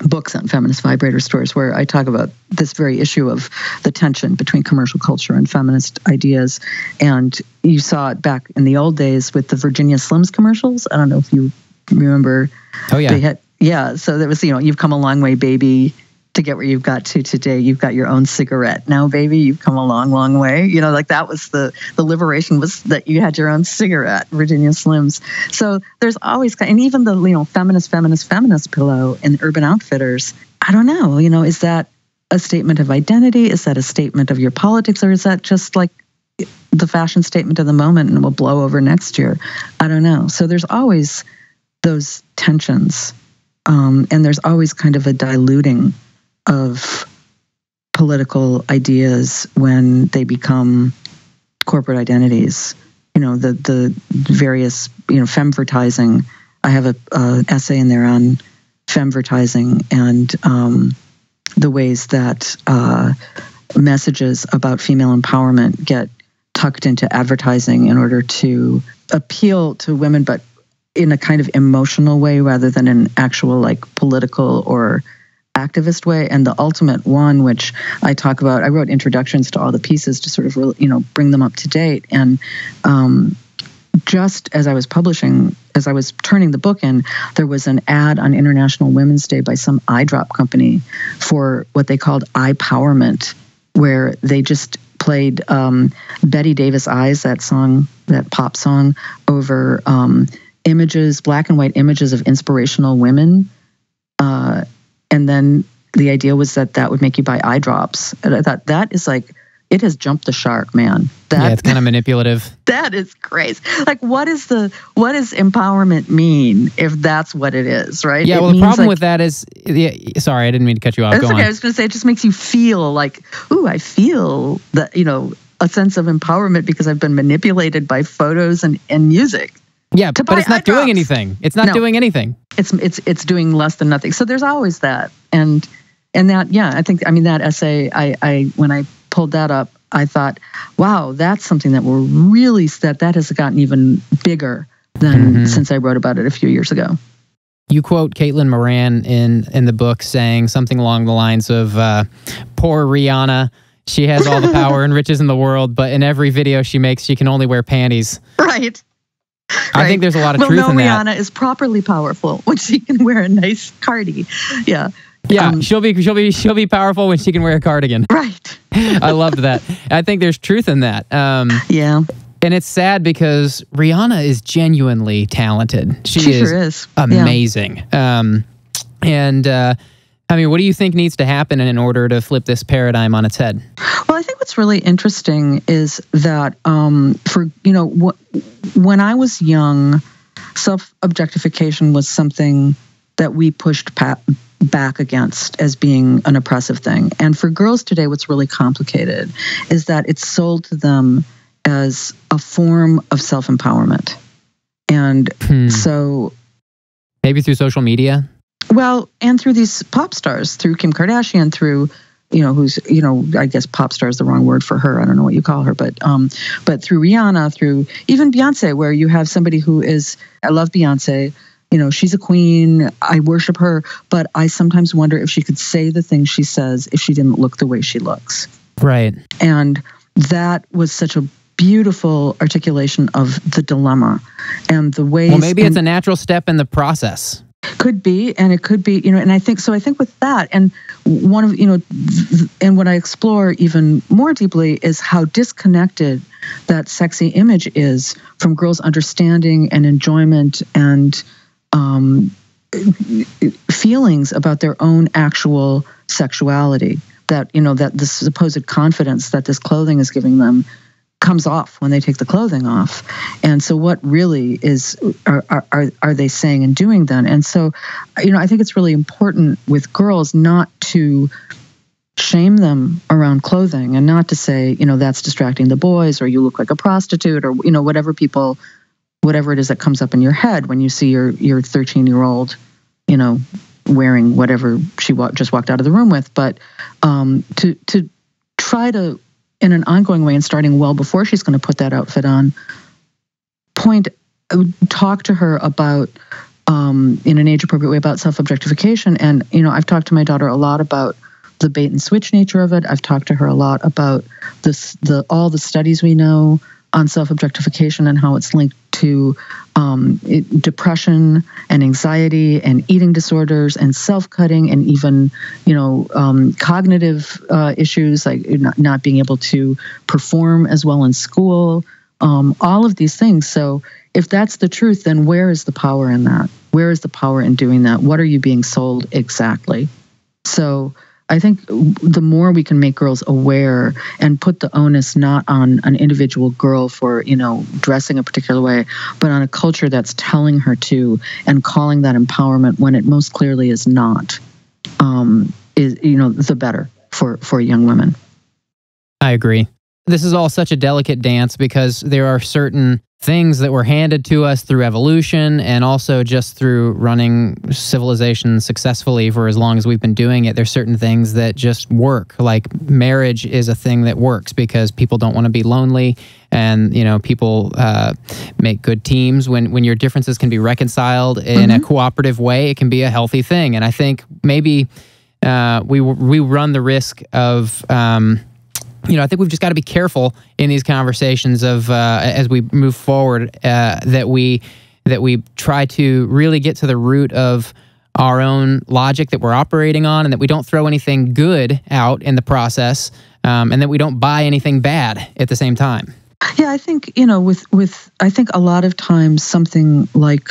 books on feminist vibrator stores, where I talk about this very issue of the tension between commercial culture and feminist ideas. And you saw it back in the old days with the Virginia Slims commercials. I don't know if you remember. Oh, yeah. So there was, you've come a long way, baby, to get where you've got to today. You've got your own cigarette now, baby. You've come a long, long way. Like that was the liberation, was that you had your own cigarette, Virginia Slims. So there's always, and even the, feminist pillow in Urban Outfitters. I don't know, is that a statement of identity? Is that a statement of your politics? Or is that just like the fashion statement of the moment and will blow over next year? I don't know. So there's always those tensions. And there's always kind of a diluting of political ideas when they become corporate identities. The various, femvertising. I have a essay in there on femvertising and the ways that messages about female empowerment get tucked into advertising in order to appeal to women, but in a kind of emotional way rather than an actual like political or activist way. And the ultimate one, which I talk about, I wrote introductions to all the pieces to sort of, bring them up to date. And just as I was turning the book in, there was an ad on International Women's Day by some eye drop company for what they called eye-powerment, where they just played Betty Davis Eyes, that pop song, over images, black and white images of inspirational women. And then the idea was that would make you buy eye drops. And I thought, that is like, it has jumped the shark, man. It's kind of manipulative. That is crazy. Like, what does empowerment mean if that's what it is, right? Yeah, it well, the problem like, with that is, sorry, I didn't mean to cut you off. That's Go okay. on. I was going to say, it just makes you feel like, ooh, I feel that, a sense of empowerment because I've been manipulated by photos and music. Yeah, but it's not doing anything. It's not doing anything. It's doing less than nothing. So there's always that. And that, I think, that essay, I when I pulled that up, I thought, wow, that's something that will really, that has gotten even bigger than since I wrote about it a few years ago. You quote Caitlin Moran in the book saying something along the lines of, poor Rihanna, she has all the power and riches in the world, but in every video she makes, she can only wear panties. Right. I think there's a lot of truth in that. Rihanna is properly powerful when she can wear a nice cardi. Yeah. Yeah, she'll be powerful when she can wear a cardigan. Right. I loved that. I think there's truth in that. Yeah. And it's sad because Rihanna is genuinely talented. She sure is amazing. Yeah. I mean, what do you think needs to happen in order to flip this paradigm on its head? Well, I think what's really interesting is that when I was young, self-objectification was something that we pushed back against as being an oppressive thing. And for girls today, what's really complicated is that it's sold to them as a form of self-empowerment. And so... Maybe through social media? Well, and through these pop stars, through Kim Kardashian, through, who's, I guess pop star is the wrong word for her. I don't know what you call her, but through Rihanna, through even Beyonce, where you have somebody who is, I love Beyonce, she's a queen, I worship her, but I sometimes wonder if she could say the things she says if she didn't look the way she looks. Right. And that was such a beautiful articulation of the dilemma and the ways. Well, maybe it's a natural step in the process. Could be, and it could be, and I think with that, and one of, and what I explore even more deeply is how disconnected that sexy image is from girls' understanding and enjoyment and feelings about their own actual sexuality. That, that the supposed confidence that this clothing is giving them comes off when they take the clothing off. And so what really are they saying and doing then? And so, I think it's really important with girls not to shame them around clothing and not to say, that's distracting the boys, or you look like a prostitute, or, whatever it is that comes up in your head when you see your 13-year-old, wearing whatever she just walked out of the room with. But to try to, in an ongoing way, and starting well before she's going to put that outfit on, talk to her about, in an age-appropriate way, about self-objectification. And, I've talked to my daughter a lot about the bait and switch nature of it. I've talked to her a lot about all the studies we know on self-objectification and how it's linked to depression and anxiety and eating disorders and self-cutting and even, cognitive issues like not being able to perform as well in school, all of these things. So if that's the truth, then where is the power in that? Where is the power in doing that? What are you being sold exactly? So I think the more we can make girls aware and put the onus not on an individual girl for, dressing a particular way, but on a culture that's telling her to and calling that empowerment when it most clearly is not, is, the better for young women. I agree. This is all such a delicate dance because there are certain things that were handed to us through evolution and also just through running civilization successfully for as long as we've been doing it. There's certain things that just work. Like marriage is a thing that works because people don't want to be lonely, and people make good teams when your differences can be reconciled in a cooperative way. It can be a healthy thing, and I think maybe we run the risk of. I think we've just got to be careful in these conversations of as we move forward that we try to really get to the root of our own logic that we're operating on, and that we don't throw anything good out in the process, and that we don't buy anything bad at the same time. Yeah, I think I think a lot of times something like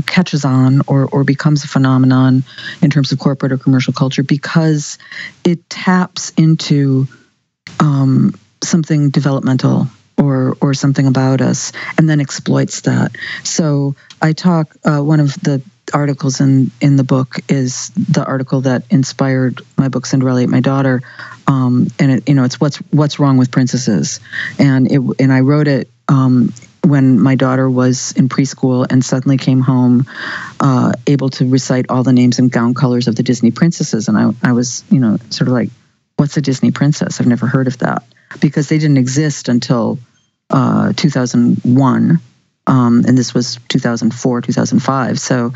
catches on or becomes a phenomenon in terms of corporate or commercial culture because it taps into something developmental or something about us, and then exploits that. So I talk, one of the articles in the book is the article that inspired my book, Cinderella Ate My Daughter, and it's what's wrong with princesses, and I wrote it when my daughter was in preschool and suddenly came home able to recite all the names and gown colors of the Disney princesses, and I was sort of like, what's a Disney princess? I've never heard of that, because they didn't exist until 2001, and this was 2004, 2005. So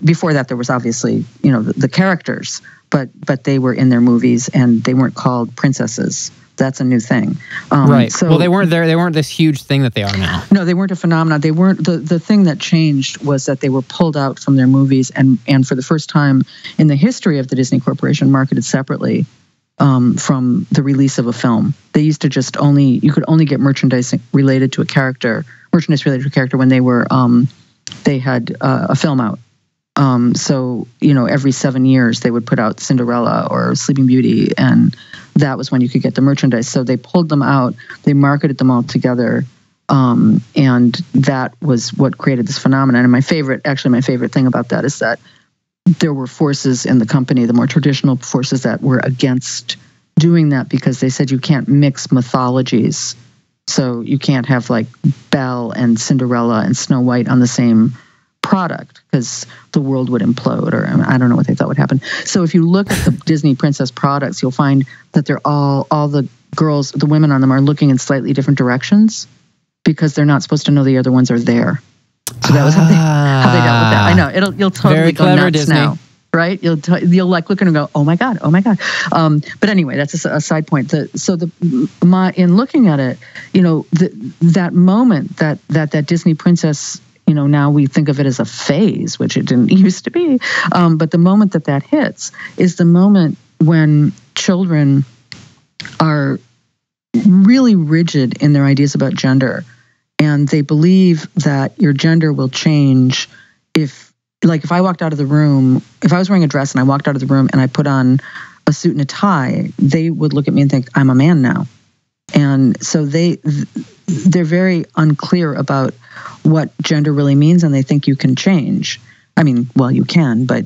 before that, there was obviously the characters, but they were in their movies and they weren't called princesses. That's a new thing, right? So, well, they weren't there. They weren't this huge thing that they are now. No, they weren't a phenomenon. They weren't. The thing that changed was that they were pulled out from their movies and for the first time in the history of the Disney Corporation, marketed separately. From the release of a film. They used to you could only get merchandise related to a character when they were, they had a film out. So, every 7 years they would put out Cinderella or Sleeping Beauty, and that was when you could get the merchandise. So they pulled them out, they marketed them all together, and that was what created this phenomenon. And my favorite thing about that is that there were forces in the company, the more traditional forces, that were against doing that, because they said you can't mix mythologies. So you can't have like Belle and Cinderella and Snow White on the same product, because the world would implode, or I don't know what they thought would happen. So if you look at the Disney princess products, you'll find that they're all the girls, the women on them are looking in slightly different directions, because they're not supposed to know the other ones are there. So that was how they dealt with that. I know you'll totally go nuts Disney. Now, right? You'll like look and go, oh my god. But anyway, that's a side point. In looking at it, that moment that Disney princess, now we think of it as a phase, which it didn't used to be. But the moment that hits is the moment when children are really rigid in their ideas about gender. And they believe that your gender will change if I walked out of the room, if I was wearing a dress and I walked out of the room and I put on a suit and a tie, they would look at me and think, I'm a man now. And so they're very unclear about what gender really means, and they think you can change. I mean, well, you can, but,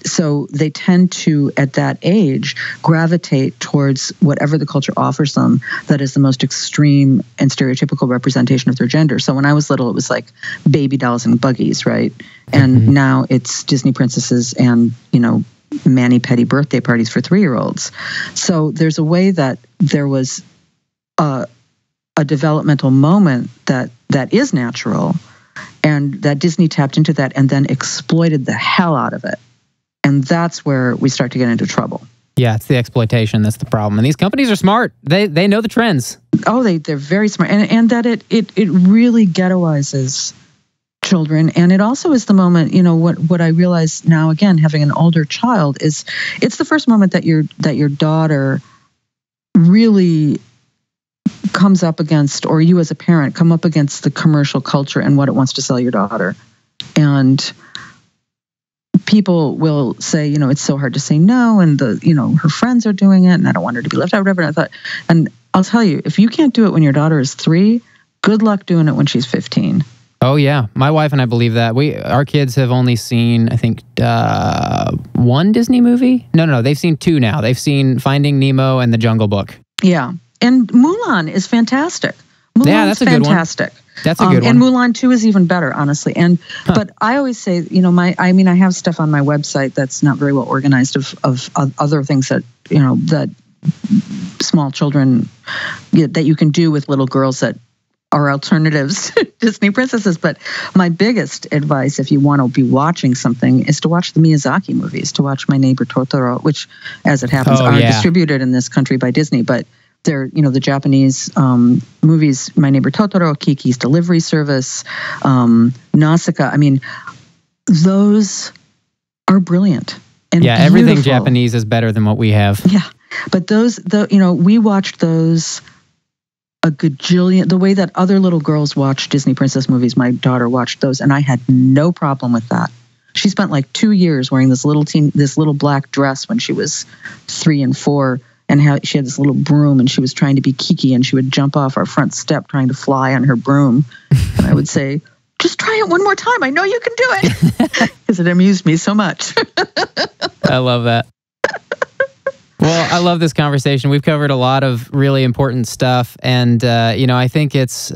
so they tend to, at that age, gravitate towards whatever the culture offers them that is the most extreme and stereotypical representation of their gender. So when I was little, it was like baby dolls and buggies, right? And now it's Disney princesses and, mani-pedi birthday parties for 3-year-olds. So there's a way that there was a developmental moment that is natural, and that Disney tapped into that and then exploited the hell out of it. And that's where we start to get into trouble. Yeah, it's the exploitation that's the problem. And these companies are smart. They know the trends. Oh, they're very smart. And that it really ghettoizes children. And it also is the moment, what I realize now, again, having an older child, is it's the first moment that your daughter really comes up against, or you as a parent come up against, the commercial culture and what it wants to sell your daughter. And people will say, it's so hard to say no, and her friends are doing it, and I don't want her to be left out, whatever. And I'll tell you, if you can't do it when your daughter is 3, good luck doing it when she's 15. Oh yeah, my wife and I believe that. Our kids have only seen, I think, 1 Disney movie. No, they've seen 2 now. They've seen Finding Nemo and The Jungle Book. Yeah. And Mulan is fantastic. That's a fantastic. Good one. That's a good one. And Mulan 2 is even better, honestly. But I always say, I have stuff on my website that's not very well organized of other things that, that small children, that you can do with little girls that are alternatives to Disney princesses. But my biggest advice, if you want to be watching something, is to watch the Miyazaki movies, to watch My Neighbor Totoro, which, as it happens, are distributed in this country by Disney. But they're, the Japanese movies, My Neighbor Totoro, Kiki's Delivery Service, Nausicaa. I mean, those are brilliant. And everything beautiful. Japanese is better than what we have. Yeah, but we watched those a gajillion. The way that other little girls watch Disney princess movies, my daughter watched those, and I had no problem with that. She spent like 2 years wearing this little black dress when she was 3 and 4. And she had this little broom, and she was trying to be Kiki, and she would jump off our front step trying to fly on her broom. And I would say, just try it one more time. I know you can do it. Because it amused me so much. I love that. Well, I love this conversation. We've covered a lot of really important stuff. And, I think it's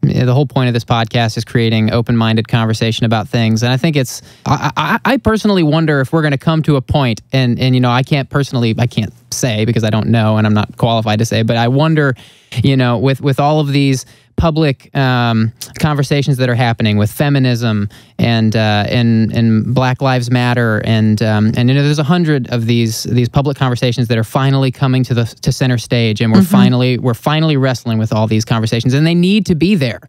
the whole point of this podcast is creating open-minded conversation about things. And I think I personally wonder if we're going to come to a point, and I can't say because I don't know and I'm not qualified to say, but I wonder, with all of these public conversations that are happening with feminism and Black Lives Matter and there's 100 of these public conversations that are finally coming to center stage, and we're finally wrestling with all these conversations, and they need to be there.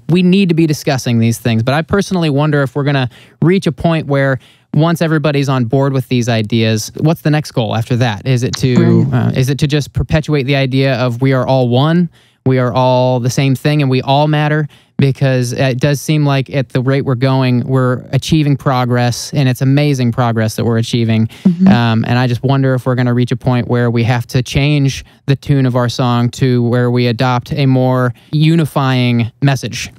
We need to be discussing these things, but I personally wonder if we're going to reach a point where once everybody's on board with these ideas, what's the next goal after that? Is it to just perpetuate the idea of we are all one? we are all the same thing and we all matter, because it does seem like at the rate we're going, we're achieving progress, and it's amazing progress that we're achieving. And I just wonder if we're going to reach a point where we have to change the tune of our song to where we adopt a more unifying message.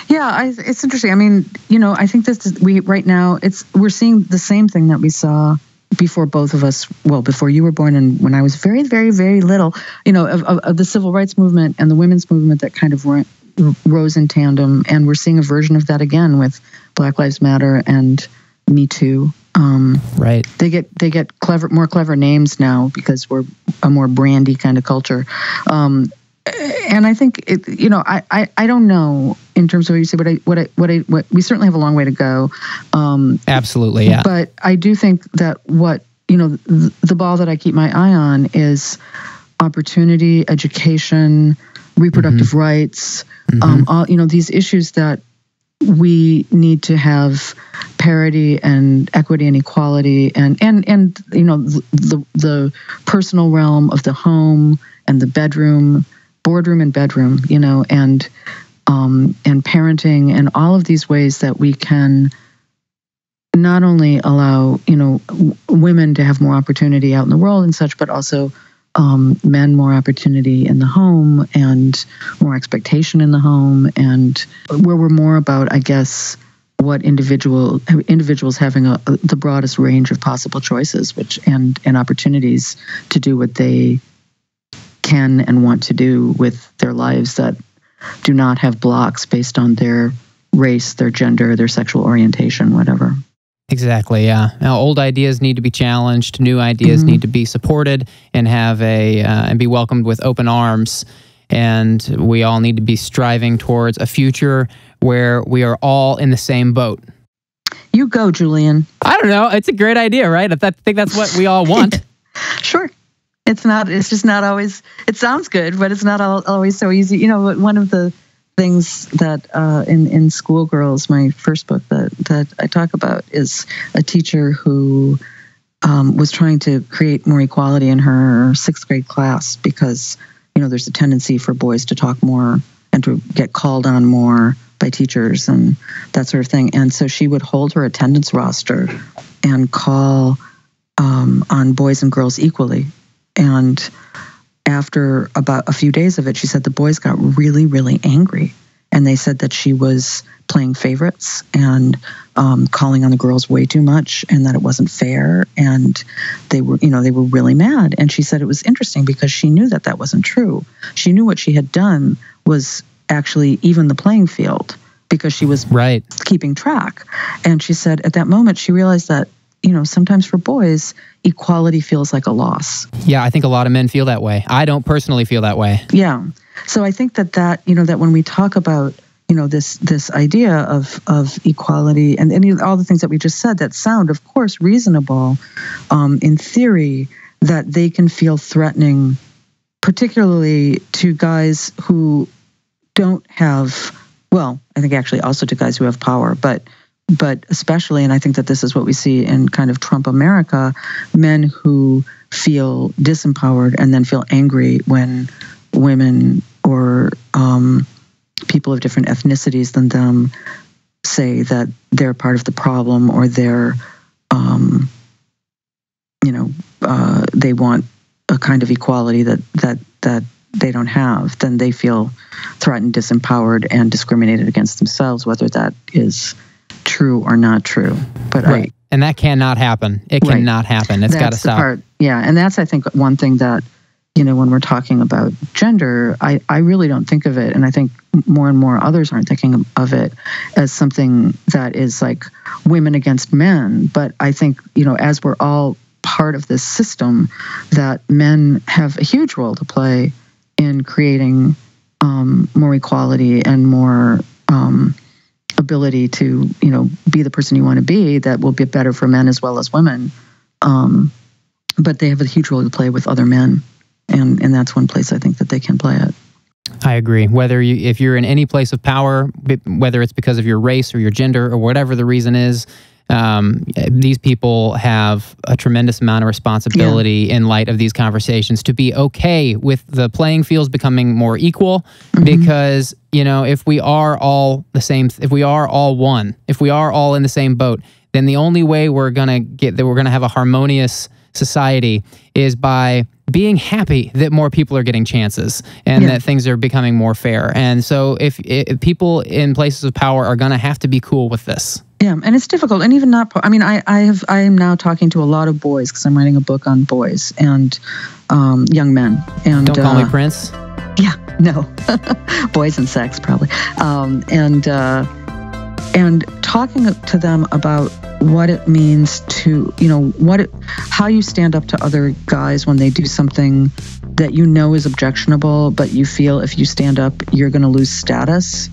Yeah, it's interesting. I mean, I think right now we're seeing the same thing that we saw before both of us, well, before you were born and when I was very, very, very little, of the civil rights movement and the women's movement that kind of rose in tandem. And we're seeing a version of that again with Black Lives Matter and Me Too. Right. They get more clever names now because we're a more brandy kind of culture. And I think I don't know in terms of what you say, but we certainly have a long way to go. Absolutely, yeah. But I do think that the ball that I keep my eye on is opportunity, education, reproductive rights, all these issues that we need to have parity and equity and equality and the personal realm of the home and the bedroom, boardroom and bedroom, and parenting and all of these ways that we can not only allow, women to have more opportunity out in the world and such, but also men more opportunity in the home and more expectation in the home, and where we're more about, I guess, what individuals having the broadest range of possible choices, and opportunities to do what they can and want to do with their lives that do not have blocks based on their race, their gender, their sexual orientation, whatever. Exactly, yeah. Now, old ideas need to be challenged. New ideas need to be supported and have and be welcomed with open arms. And we all need to be striving towards a future where we are all in the same boat. You go, Julian. I don't know. It's a great idea, right? I think that's what we all want. Sure. It's just not always, it sounds good, but it's not always so easy. One of the things that in Schoolgirls, my first book that I talk about, is a teacher who was trying to create more equality in her 6th grade class because, there's a tendency for boys to talk more and to get called on more by teachers and that sort of thing. And so she would hold her attendance roster and call on boys and girls equally. And after about a few days of it, she said the boys got really, really angry. And they said that she was playing favorites and calling on the girls way too much, and that it wasn't fair. And they were really mad. And she said it was interesting because she knew that wasn't true. She knew what she had done was actually even the playing field because she was keeping track. And she said at that moment she realized that, sometimes for boys, equality feels like a loss. Yeah, I think a lot of men feel that way. I don't personally feel that way. Yeah. So I think that when we talk about, this idea of equality and all the things that we just said that sound, of course, reasonable in theory, that they can feel threatening, particularly to guys who don't have, well, I think actually also to guys who have power, but especially, and I think that this is what we see in kind of Trump America, men who feel disempowered and then feel angry when women or people of different ethnicities than them say that they're part of the problem or they're, they want a kind of equality that they don't have, then they feel threatened, disempowered, and discriminated against themselves, whether that is true or not true. But and that cannot happen. It cannot happen. It's got to stop. Yeah, and that's, I think, one thing that, when we're talking about gender, I really don't think of it, and I think more and more others aren't thinking of it as something that is like women against men. But I think, as we're all part of this system, that men have a huge role to play in creating more equality and more ability to, be the person you want to be, that will be better for men as well as women. But they have a huge role to play with other men. And that's one place I think that they can play it. I agree. If you're in any place of power, whether it's because of your race or your gender or whatever the reason is, these people have a tremendous amount of responsibility in light of these conversations to be okay with the playing fields becoming more equal, because, you know, if we are all the same, if we are all one, if we are all in the same boat, then the only way we're going to have a harmonious society is by being happy that more people are getting chances and that things are becoming more fair. And so if people in places of power are going to have to be cool with this. Yeah, and it's difficult, and even not. I mean, I am now talking to a lot of boys because I'm writing a book on boys and young men. And don't call me Prince. Yeah, no, boys and sex probably, and talking to them about what it means to, you know, how you stand up to other guys when they do something that you know is objectionable, but you feel if you stand up, you're going to lose status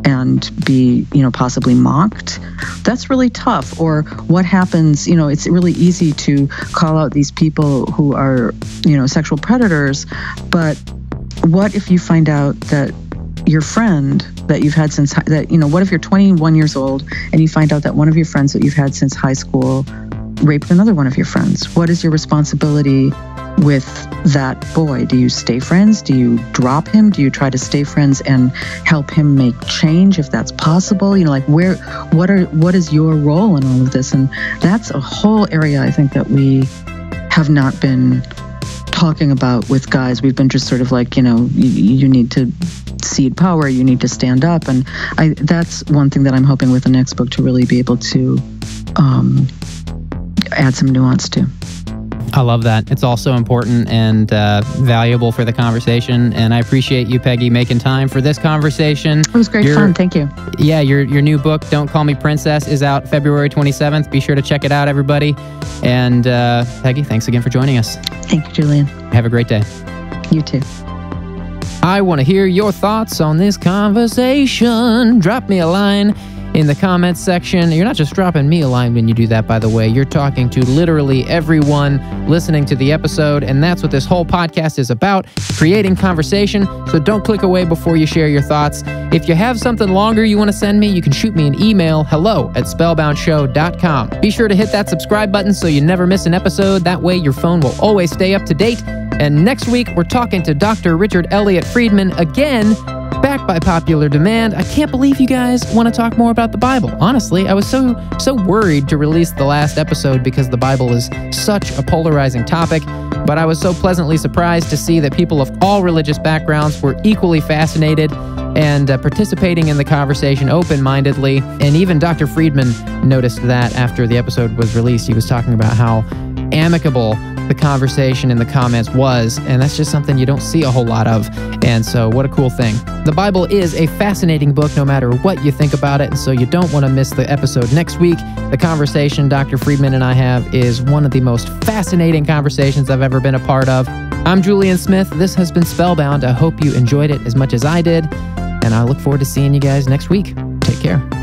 and be, you know, possibly mocked. That's really tough. Or what happens, you know, it's really easy to call out these people who are, you know, sexual predators, but what if you find out that your friend that you've had since that, you know, what if you're 21 years old and you find out that one of your friends that you've had since high school raped another one of your friends? What is your responsibility with that boy? Do you stay friends? Do you drop him? Do you try to stay friends and help him make change if that's possible? You know, like what is your role in all of this? And that's a whole area I think that we have not been talking about with guys. We've been just sort of like, you know, you need to cede power, you need to stand up. And that's one thing that I'm hoping with the next book to really be able to add some nuance to. I love that. It's also important and valuable for the conversation. And I appreciate you, Peggy, making time for this conversation. It was great fun. Thank you. Yeah, your new book, Don't Call Me Princess, is out February 27th. Be sure to check it out, everybody. And Peggy, thanks again for joining us. Thank you, Julian. Have a great day. You too. I want to hear your thoughts on this conversation. Drop me a line in the comments section. You're not just dropping me a line when you do that, by the way. You're talking to literally everyone listening to the episode, and that's what this whole podcast is about, creating conversation. So don't click away before you share your thoughts. If you have something longer you want to send me, you can shoot me an email, hello@spellboundshow.com. Be sure to hit that subscribe button so you never miss an episode. That way your phone will always stay up to date. And next week, we're talking to Dr. Richard Elliott Friedman again, back by popular demand. I can't believe you guys want to talk more about the Bible. Honestly, I was so worried to release the last episode because the Bible is such a polarizing topic, but I was so pleasantly surprised to see that people of all religious backgrounds were equally fascinated and participating in the conversation open-mindedly. And even Dr. Friedman noticed that after the episode was released. He was talking about how amicable the conversation in the comments was, and that's just something you don't see a whole lot of. And so what a cool thing. The Bible is a fascinating book no matter what you think about it, and so you don't want to miss the episode next week. The conversation Dr. Friedman and I have is one of the most fascinating conversations I've ever been a part of. I'm Julian Smith. This has been Spellbound. I hope you enjoyed it as much as I did, and I look forward to seeing you guys next week. Take care.